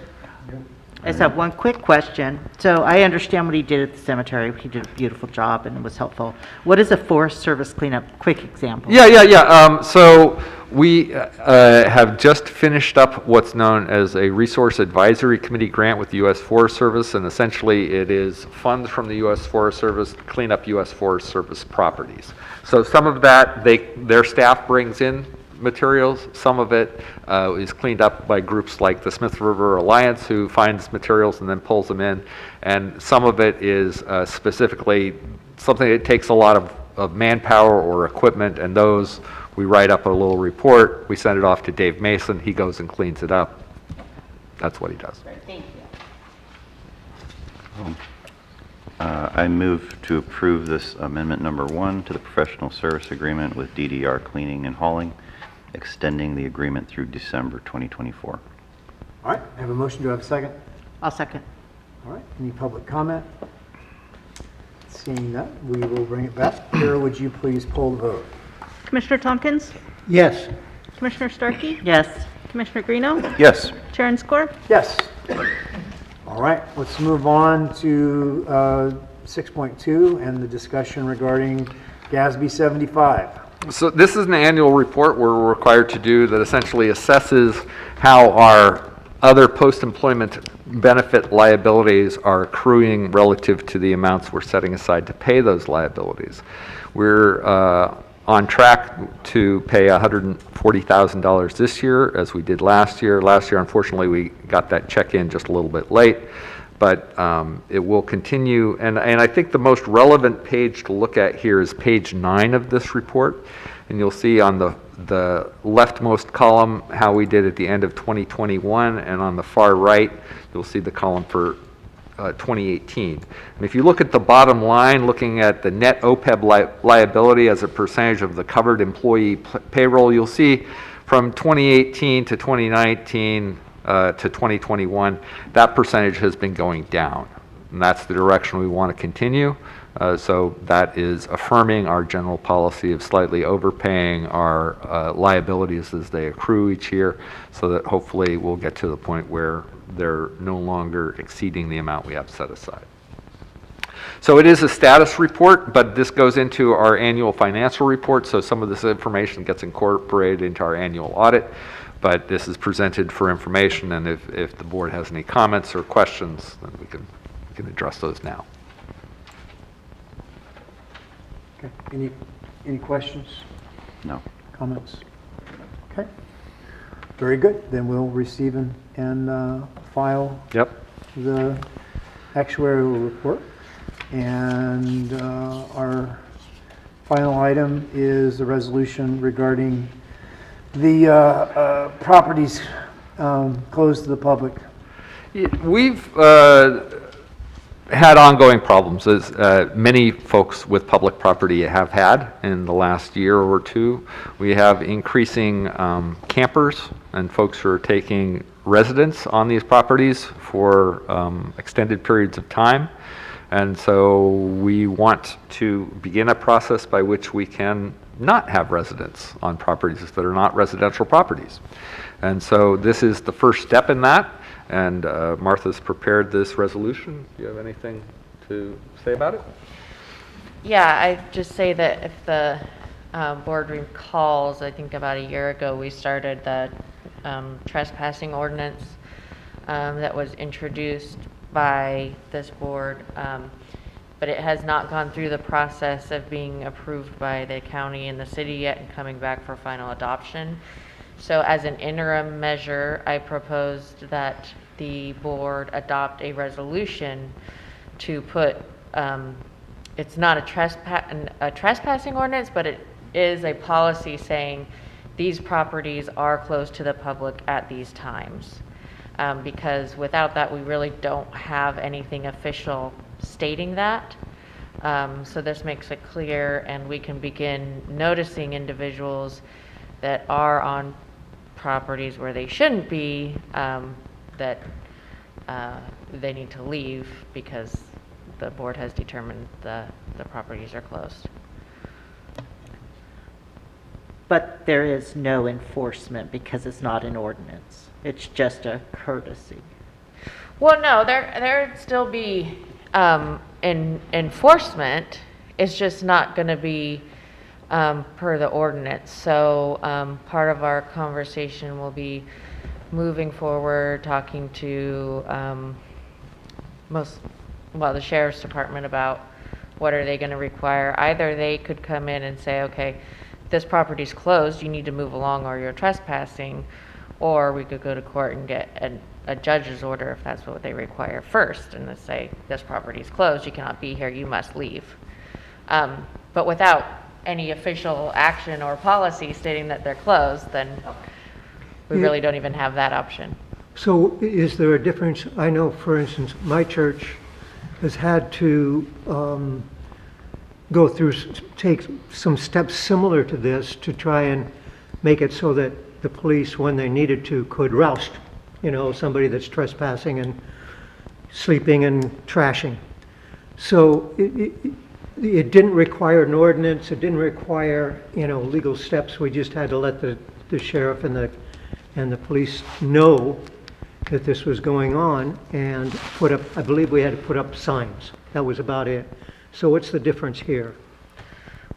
I just have one quick question. So I understand what he did at the cemetery. He did a beautiful job and it was helpful. What is a Forest Service cleanup? Quick example. Yeah. So we have just finished up what's known as a Resource Advisory Committee grant with the U.S. Forest Service, and essentially it is funds from the U.S. Forest Service to clean up U.S. Forest Service properties. So some of that, their staff brings in materials. Some of it is cleaned up by groups like the Smith River Alliance, who finds materials and then pulls them in. And some of it is specifically something that takes a lot of manpower or equipment, and those we write up a little report, we send it off to Dave Mason, he goes and cleans it up. That's what he does. Thank you. I move to approve this amendment number 1 to the professional service agreement with DDR Cleaning and Hauling, extending the agreement through December 2024. All right, I have a motion. Do I have a second? I'll second. All right, any public comment? Seeing none, we will bring it back. Kara, would you please poll the vote? Commissioner Tompkins, Yes. Commissioner Starkey, Yes. Commissioner Greeno, Yes. Chair and Score. Yes. All right, let's move on to 6.2 and the discussion regarding GASB 75. So this is an annual report we're required to do that essentially assesses how our other post-employment benefit liabilities are accruing relative to the amounts we're setting aside to pay those liabilities. We're on track to pay $140,000 this year, as we did last year. Last year, unfortunately, we got that check in just a little bit late, but it will continue. And I think the most relevant page to look at here is page 9 of this report. And you'll see on the leftmost column how we did at the end of 2021, and on the far right, you'll see the column for 2018. And if you look at the bottom line, looking at the net OPEB liability as a percentage of the covered employee payroll, you'll see from 2018 to 2019 to 2021, that percentage has been going down. And that's the direction we want to continue. So that is affirming our general policy of slightly overpaying our liabilities as they accrue each year, so that hopefully we'll get to the point where they're no longer exceeding the amount we have set aside. So it is a status report, but this goes into our annual financial report, so some of this information gets incorporated into our annual audit, but this is presented for information, and if the board has any comments or questions, then we can address those now. Okay, any questions, No. comments? Okay, very good. Then we'll receive and file Yep. the actuarial report. And our final item is a resolution regarding the properties closed to the public. We've had ongoing problems, as many folks with public property have had in the last year or two. We have increasing campers and folks who are taking residence on these properties for extended periods of time. And so we want to begin a process by which we can not have residents on properties that are not residential properties. And so this is the first step in that. And Martha's prepared this resolution. Do you have anything to say about it? Yeah, I just say that if the board recalls, I think about a year ago, we started the trespassing ordinance that was introduced by this board, but it has not gone through the process of being approved by the county and the city yet and coming back for final adoption. So as an interim measure, I proposed that the board adopt a resolution to put it's not a trespassing ordinance, but it is a policy saying these properties are closed to the public at these times. Because without that, we really don't have anything official stating that. So this makes it clear, and we can begin noticing individuals that are on properties where they shouldn't be, that they need to leave because the board has determined the properties are closed. But there is no enforcement because it's not an ordinance. It's just a courtesy. Well, no, there'd still be enforcement. It's just not going to be per the ordinance. So part of our conversation will be moving forward, talking to the sheriff's department about what are they going to require. Either they could come in and say, okay, this property's closed, you need to move along or you're trespassing, or we could go to court and get a judge's order if that's what they require first, and they say, this property's closed, you cannot be here, you must leave. But without any official action or policy stating that they're closed, then we really don't even have that option. So is there a difference? I know, for instance, my church has had to take some steps similar to this to try and make it so that the police, when they needed to, could roust, somebody that's trespassing and sleeping and trashing. So it didn't require an ordinance, it didn't require, legal steps. We just had to let the sheriff and the police know that this was going on and I believe we had to put up signs. That was about it. So what's the difference here?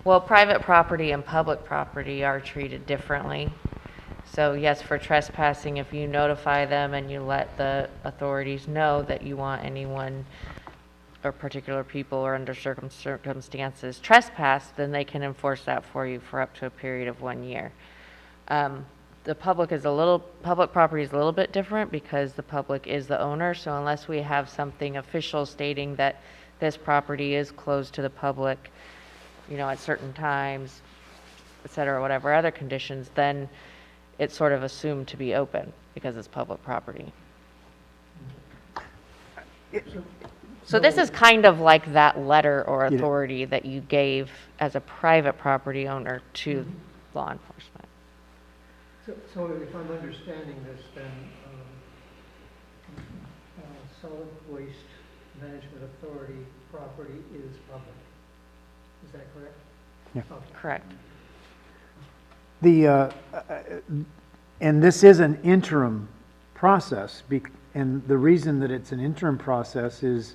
Well, private property and public property are treated differently. So yes, for trespassing, if you notify them and you let the authorities know that you want anyone or particular people or under circumstances trespassed, then they can enforce that for you for up to a period of 1 year. The public property is a little bit different because the public is the owner. So unless we have something official stating that this property is closed to the public, at certain times, et cetera, whatever other conditions, then it's sort of assumed to be open because it's public property. So this is kind of like that letter or authority that you gave as a private property owner to law enforcement. So if I'm understanding this, then solid waste management authority property is public. Is that correct? Yeah. Okay. Correct. And this is an interim process, and the reason that it's an interim process is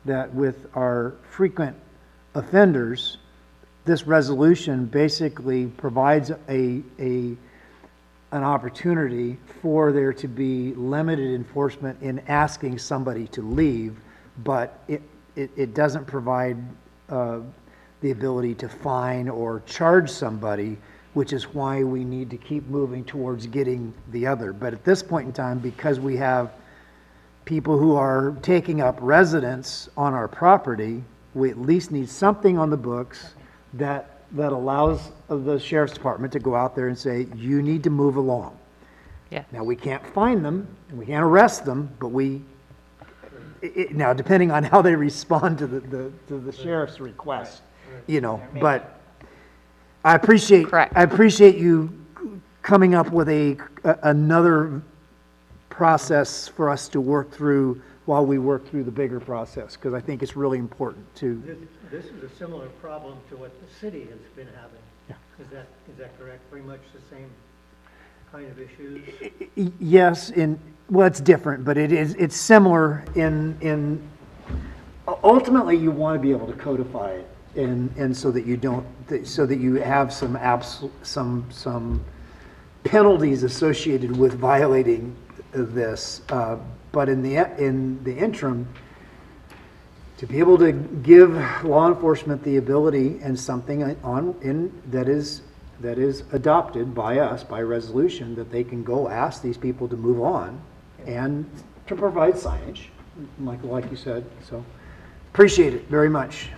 that with our frequent offenders, this resolution basically provides an opportunity for there to be limited enforcement in asking somebody to leave, but it doesn't provide the ability to fine or charge somebody, which is why we need to keep moving towards getting the other. But at this point in time, because we have people who are taking up residence on our property, we at least need something on the books that allows the sheriff's department to go out there and say, you need to move along. Yeah. Now, we can't fine them, and we can't arrest them, but now, depending on how they respond to the sheriff's request, but I appreciate Correct. I appreciate you coming up with another process for us to work through while we work through the bigger process, because I think it's really important to. This is a similar problem to what the city has been having. Yeah. Is that correct? Pretty much the same kind of issues? Yes, well, it's different, but it's similar in ultimately you want to be able to codify it and so that you have some penalties associated with violating this. But in the interim, to be able to give law enforcement the ability and something that is adopted by us by resolution, that they can go ask these people to move on and to provide signage, like you said. So appreciate it very much.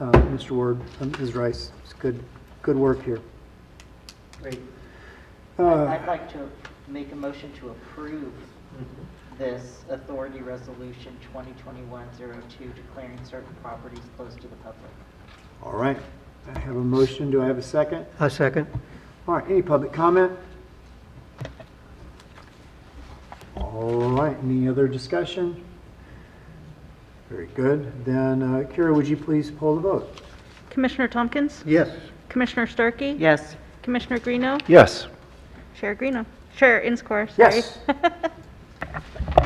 Mr. Ward, Ms. Rice. It's good work here. Great. Uh, I'd like to make a motion to approve this authority resolution 2021-02, declaring certain properties closed to the public. All right, I have a motion. Do I have a second? A second. All right, any public comment? All right, any other discussion? Very good. Then, Kira, would you please poll the vote? Commissioner Tompkins? Yes. Commissioner Starkey? Yes. Commissioner Greeno? Yes. Chair Greeno? Chair Inscore, sorry. Yes.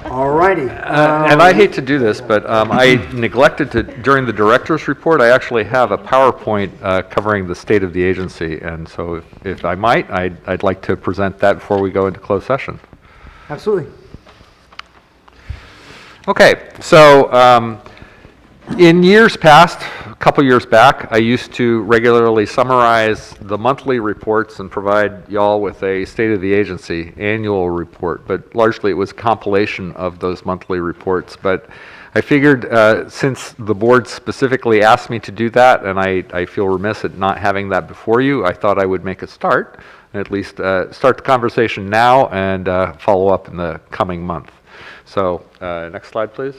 All righty. And I hate to do this, but I neglected to, during the director's report, I actually have a PowerPoint covering the state of the agency. And so if I might, I'd like to present that before we go into closed session. Absolutely. Okay, so in years past, a couple years back, I used to regularly summarize the monthly reports and provide y'all with a State of the Agency annual report, but largely it was a compilation of those monthly reports. But I figured since the board specifically asked me to do that, and I feel remiss at not having that before you, I thought I would make a start, at least start the conversation now and follow up in the coming month. So next slide, please.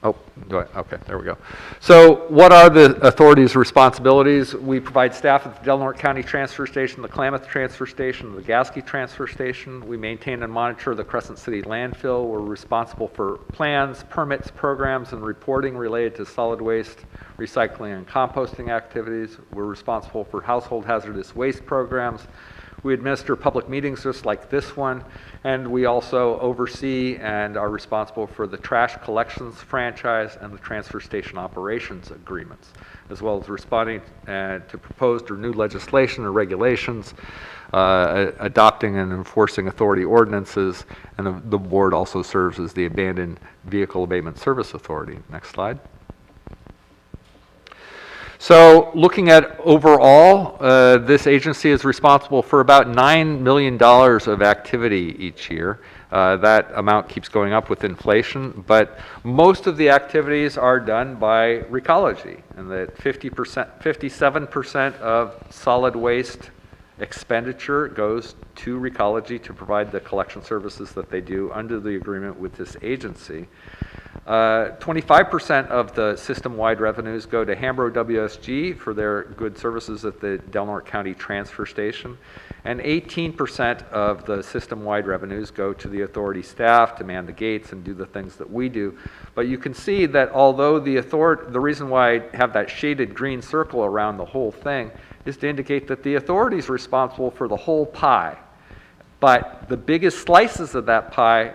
Oh, okay, there we go. So what are the authority's responsibilities? We provide staff at the Del Norte County Transfer Station, the Klamath Transfer Station, the Gasky Transfer Station. We maintain and monitor the Crescent City landfill. We're responsible for plans, permits, programs, and reporting related to solid waste, recycling, and composting activities. We're responsible for household hazardous waste programs. We administer public meetings just like this one, and we also oversee and are responsible for the trash collections franchise and the transfer station operations agreements, as well as responding to proposed or new legislation or regulations, adopting and enforcing authority ordinances, and the board also serves as the Abandoned Vehicle Abatement Service Authority. Next slide. So looking at overall, this agency is responsible for about $9 million of activity each year. That amount keeps going up with inflation, but most of the activities are done by Recology, and that 57% of solid waste expenditure goes to Recology to provide the collection services that they do under the agreement with this agency. 25% of the system-wide revenues go to Hambro WSG for their good services at the Del Norte County Transfer Station, and 18% of the system-wide revenues go to the authority staff to man the gates and do the things that we do. But you can see that although the reason why I have that shaded green circle around the whole thing is to indicate that the authority is responsible for the whole pie. But the biggest slices of that pie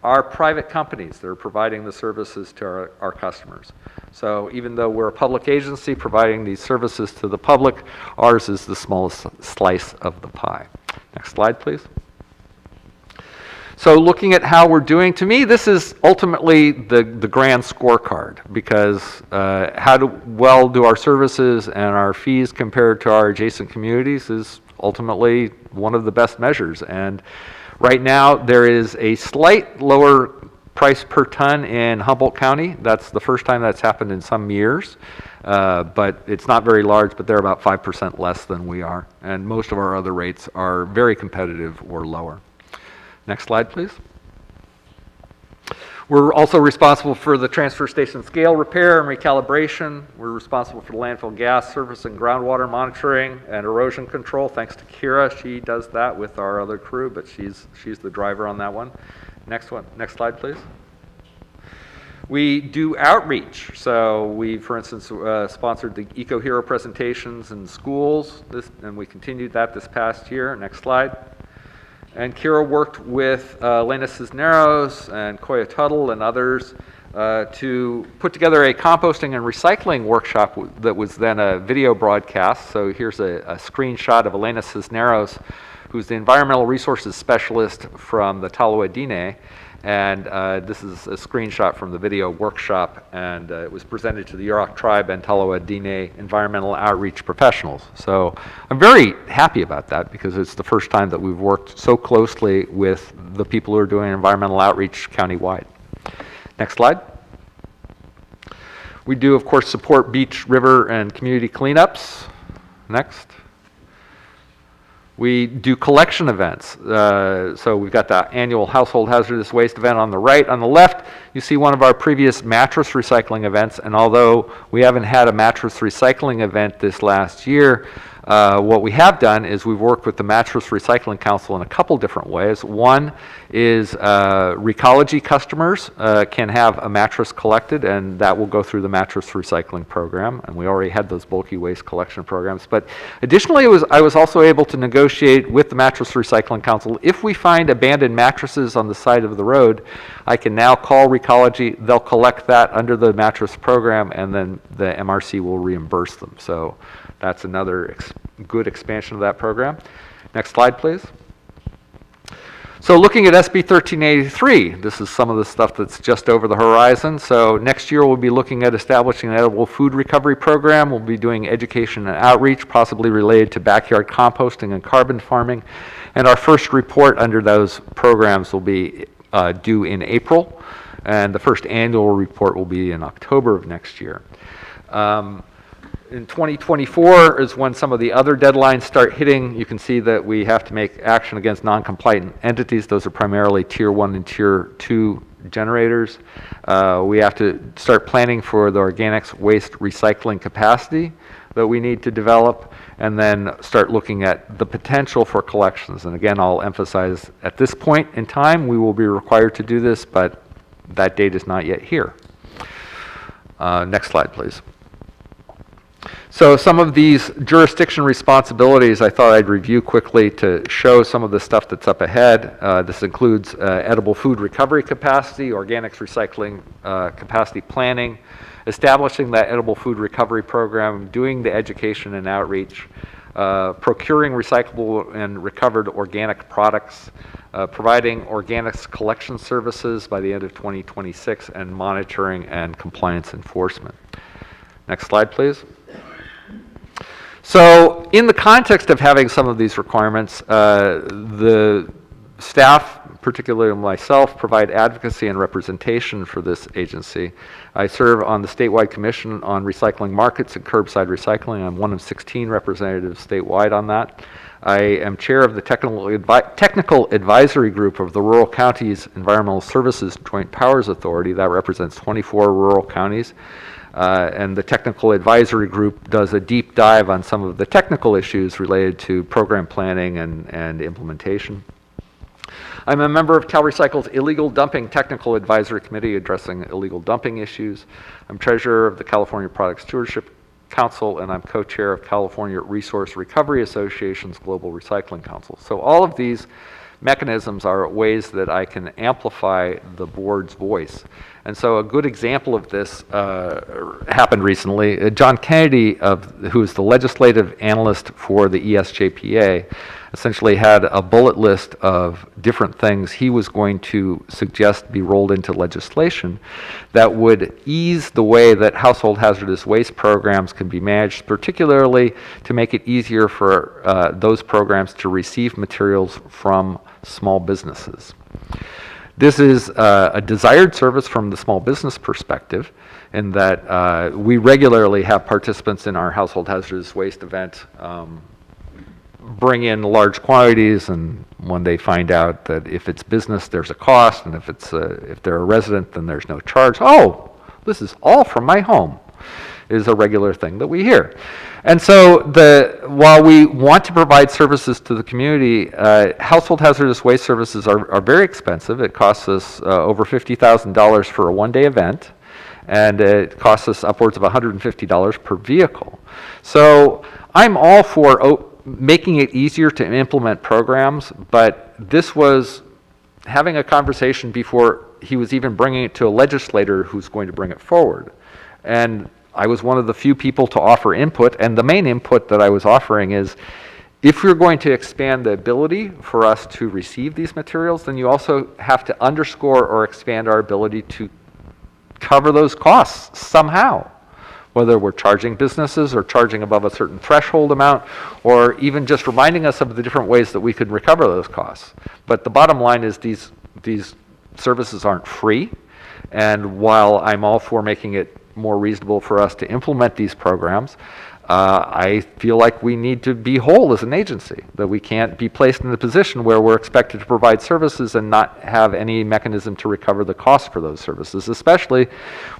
are private companies that are providing the services to our customers. So even though we're a public agency providing these services to the public, ours is the smallest slice of the pie. Next slide, please. So looking at how we're doing, to me, this is ultimately the grand scorecard, because how well do our services and our fees compare to our adjacent communities is ultimately one of the best measures. And right now, there is a slight lower price per ton in Humboldt County. That's the first time that's happened in some years, but it's not very large, but they're about 5% less than we are. And most of our other rates are very competitive or lower. Next slide, please. We're also responsible for the transfer station scale repair and recalibration. We're responsible for the landfill gas service and groundwater monitoring and erosion control. Thanks to Kira, she does that with our other crew, but she's the driver on that one. Next slide, please. We do outreach. So we, for instance, sponsored the Eco Hero presentations in schools, and we continued that this past year. Next slide. And Kira worked with Elena Cisneros and Koya Tuttle and others to put together a composting and recycling workshop that was then a video broadcast. So here's a screenshot of Elena Cisneros, who's the environmental resources specialist from the Taloa Dine. And this is a screenshot from the video workshop, and it was presented to the Yurok Tribe and Taloa Dine environmental outreach professionals. So I'm very happy about that, because it's the first time that we've worked so closely with the people who are doing environmental outreach countywide. Next slide. We do, of course, support beach, river, and community cleanups. Next. We do collection events. So we've got the annual household hazardous waste event on the right. On the left, you see one of our previous mattress recycling events. And although we haven't had a mattress recycling event this last year, what we have done is we've worked with the Mattress Recycling Council in a couple different ways. One is Recology customers can have a mattress collected, and that will go through the mattress recycling program. And we already had those bulky waste collection programs. But additionally, I was also able to negotiate with the Mattress Recycling Council. If we find abandoned mattresses on the side of the road, I can now call Recology. They'll collect that under the mattress program, and then the MRC will reimburse them. So that's another good expansion of that program. Next slide, please. So looking at SB 1383, this is some of the stuff that's just over the horizon. So next year we'll be looking at establishing an edible food recovery program. We'll be doing education and outreach, possibly related to backyard composting and carbon farming. And our first report under those programs will be due in April. And the first annual report will be in October of next year. In 2024 is when some of the other deadlines start hitting. You can see that we have to make action against non-compliant entities. Those are primarily Tier 1 and Tier 2 generators. We have to start planning for the organics waste recycling capacity that we need to develop, and then start looking at the potential for collections. And again, I'll emphasize at this point in time, we will be required to do this, but that date is not yet here. Next slide, please. So some of these jurisdiction responsibilities I thought I'd review quickly to show some of the stuff that's up ahead. This includes edible food recovery capacity, organics recycling capacity planning, establishing that edible food recovery program, doing the education and outreach, procuring recyclable and recovered organic products, providing organics collection services by the end of 2026, and monitoring and compliance enforcement. Next slide, please. So in the context of having some of these requirements, the staff, particularly myself, provide advocacy and representation for this agency. I serve on the statewide commission on recycling markets and curbside recycling. I'm one of 16 representatives statewide on that. I am chair of the technical advisory group of the Rural Counties Environmental Services Joint Powers Authority. That represents 24 rural counties. And the technical advisory group does a deep dive on some of the technical issues related to program planning and implementation. I'm a member of CalRecycle's Illegal Dumping Technical Advisory Committee addressing illegal dumping issues. I'm treasurer of the California Product Stewardship Council, and I'm co-chair of California Resource Recovery Association's Global Recycling Council. So all of these mechanisms are ways that I can amplify the board's voice. And so a good example of this happened recently. John Kennedy, who is the legislative analyst for the ESJPA, essentially had a bullet list of different things he was going to suggest be rolled into legislation that would ease the way that household hazardous waste programs can be managed, particularly to make it easier for those programs to receive materials from small businesses. This is a desired service from the small business perspective, in that we regularly have participants in our household hazardous waste event bring in large quantities, and when they find out that if it's business, there's a cost, and if they're a resident, then there's no charge. Oh, this is all from my home, is a regular thing that we hear. And so while we want to provide services to the community, household hazardous waste services are very expensive. It costs us over $50,000 for a one-day event, and it costs us upwards of $150 per vehicle. So I'm all for making it easier to implement programs, but this was having a conversation before he was even bringing it to a legislator who's going to bring it forward. And I was one of the few people to offer input, and the main input that I was offering is, if you're going to expand the ability for us to receive these materials, then you also have to underscore or expand our ability to cover those costs somehow, whether we're charging businesses or charging above a certain threshold amount, or even just reminding us of the different ways that we could recover those costs. But the bottom line is these services aren't free, and while I'm all for making it more reasonable for us to implement these programs, I feel like we need to be whole as an agency, that we can't be placed in a position where we're expected to provide services and not have any mechanism to recover the cost for those services, especially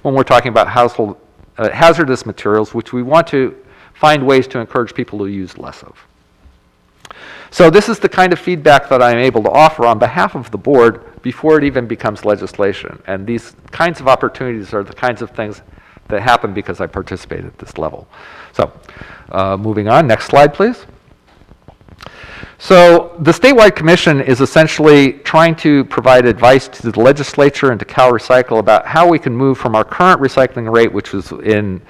when we're talking about household hazardous materials, which we want to find ways to encourage people to use less of. So this is the kind of feedback that I'm able to offer on behalf of the board before it even becomes legislation. And these kinds of opportunities are the kinds of things that happen because I participate at this level. So moving on, next slide, please. So the statewide commission is essentially trying to provide advice to the legislature and to CalRecycle about how we can move from our current recycling rate, which was in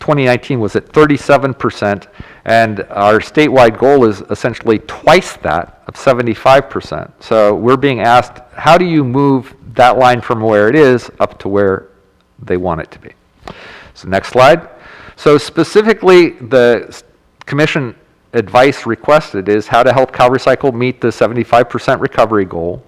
2019 was at 37%, and our statewide goal is essentially twice that of 75%. So we're being asked, how do you move that line from where it is up to where they want it to be? So next slide. So specifically, the commission advice requested is how to help CalRecycle meet the 75% recovery goal,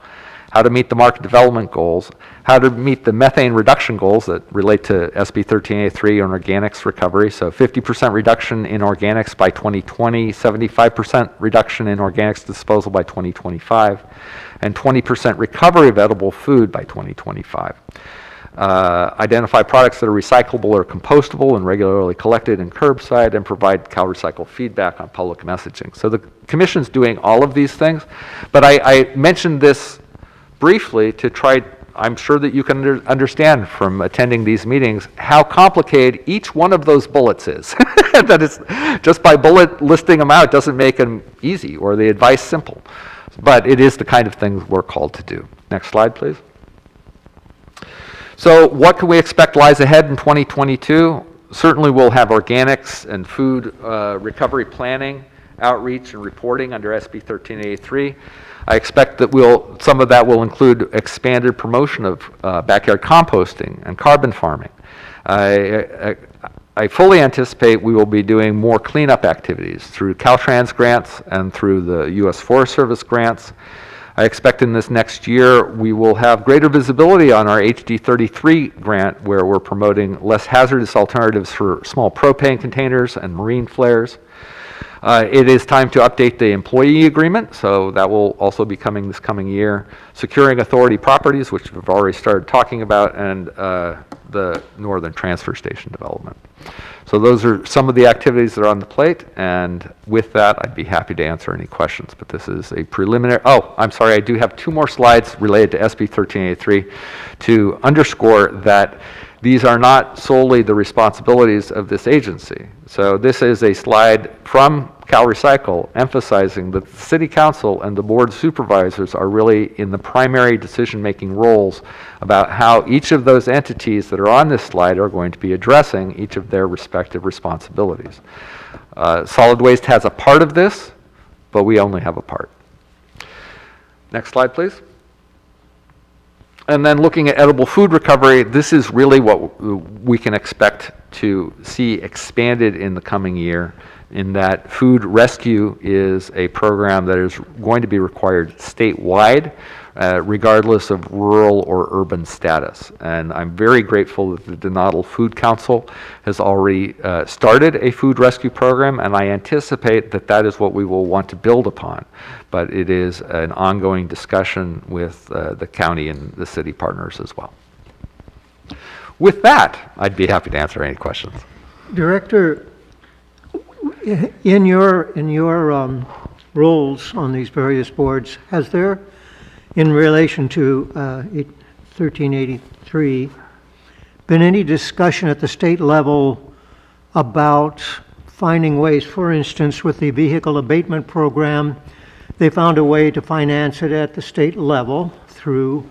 how to meet the market development goals, how to meet the methane reduction goals that relate to SB 1383 on organics recovery. So 50% reduction in organics by 2020, 75% reduction in organics disposal by 2025, and 20% recovery of edible food by 2025. Identify products that are recyclable or compostable and regularly collected in curbside, and provide CalRecycle feedback on public messaging. So the commission's doing all of these things, but I mentioned this briefly to try, I'm sure that you can understand from attending these meetings how complicated each one of those bullets is. That is, just by bullet listing them out doesn't make them easy or the advice simple. But it is the kind of things we're called to do. Next slide, please. So what can we expect lies ahead in 2022? Certainly we'll have organics and food recovery planning, outreach, and reporting under SB 1383. I expect that some of that will include expanded promotion of backyard composting and carbon farming. I fully anticipate we will be doing more cleanup activities through Caltrans grants and through the U.S. Forest Service grants. I expect in this next year we will have greater visibility on our HD 33 grant, where we're promoting less hazardous alternatives for small propane containers and marine flares. It is time to update the employee agreement, so that will also be coming this coming year. Securing authority properties, which we've already started talking about, and the Northern Transfer Station development. So those are some of the activities that are on the plate, and with that, I'd be happy to answer any questions, but this is a preliminary, I'm sorry, I do have 2 more slides related to SB 1383 to underscore that these are not solely the responsibilities of this agency. So this is a slide from CalRecycle emphasizing that the City Council and the Board of Supervisors are really in the primary decision-making roles about how each of those entities that are on this slide are going to be addressing each of their respective responsibilities. Solid Waste has a part of this, but we only have a part. Next slide, please. And then looking at edible food recovery, this is really what we can expect to see expanded in the coming year, in that food rescue is a program that is going to be required statewide, regardless of rural or urban status. And I'm very grateful that the Donato Food Council has already started a food rescue program, and I anticipate that that is what we will want to build upon. But it is an ongoing discussion with the county and the city partners as well. With that, I'd be happy to answer any questions. Director, in your roles on these various boards, has there, in relation to 1383, been any discussion at the state level about finding ways, for instance, with the vehicle abatement program, they found a way to finance it at the state level through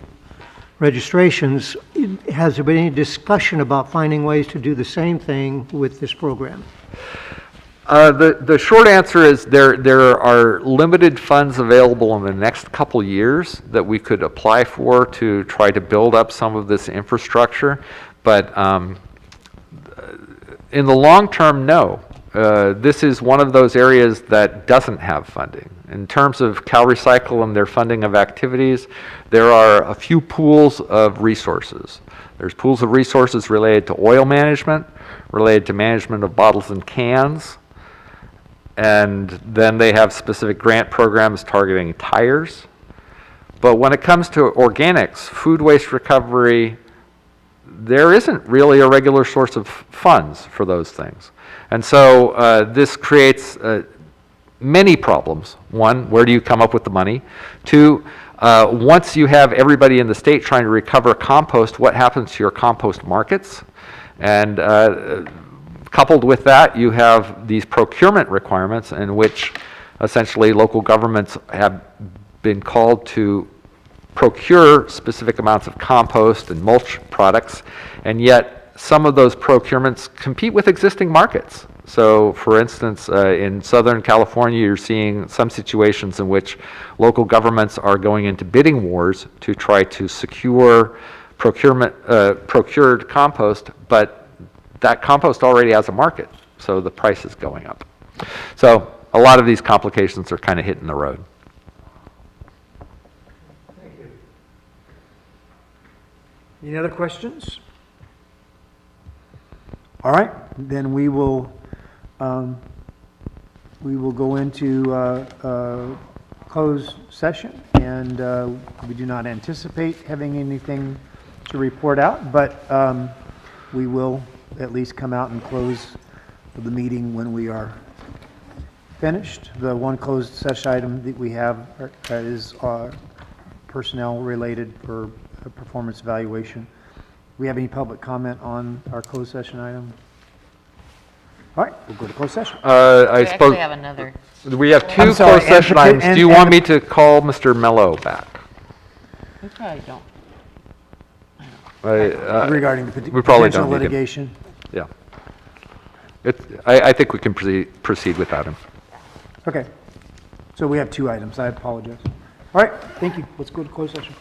registrations. Has there been any discussion about finding ways to do the same thing with this program? The short answer is there are limited funds available in the next couple years that we could apply for to try to build up some of this infrastructure. But in the long term, no. this is one of those areas that doesn't have funding. In terms of CalRecycle and their funding of activities, there are a few pools of resources. There's pools of resources related to oil management, related to management of bottles and cans, and then they have specific grant programs targeting tires. But when it comes to organics, food waste recovery, there isn't really a regular source of funds for those things. And so this creates many problems. One, where do you come up with the money? Two, once you have everybody in the state trying to recover compost, what happens to your compost markets? And coupled with that, you have these procurement requirements in which essentially local governments have been called to procure specific amounts of compost and mulch products, and yet some of those procurements compete with existing markets. So for instance, in Southern California, you're seeing some situations in which local governments are going into bidding wars to try to secure procured compost, but that compost already has a market, so the price is going up. So a lot of these complications are kind of hitting the road. Any other questions? All right, then we will go into closed session, and we do not anticipate having anything to report out, but we will at least come out and close the meeting when we are finished. The one closed session item that we have is personnel related for performance evaluation. Do we have any public comment on our closed session item? All right, we'll go to closed session. I We suppose actually have another. we have two I'm sorry, closed session and- items. Do you and- want me to call Mr. Mello back? We probably don't. Regarding the we probably potential don't need him. litigation. Yeah. I think we can proceed without him. Okay, so we have two items, I apologize. All right, thank you, let's go to closed session.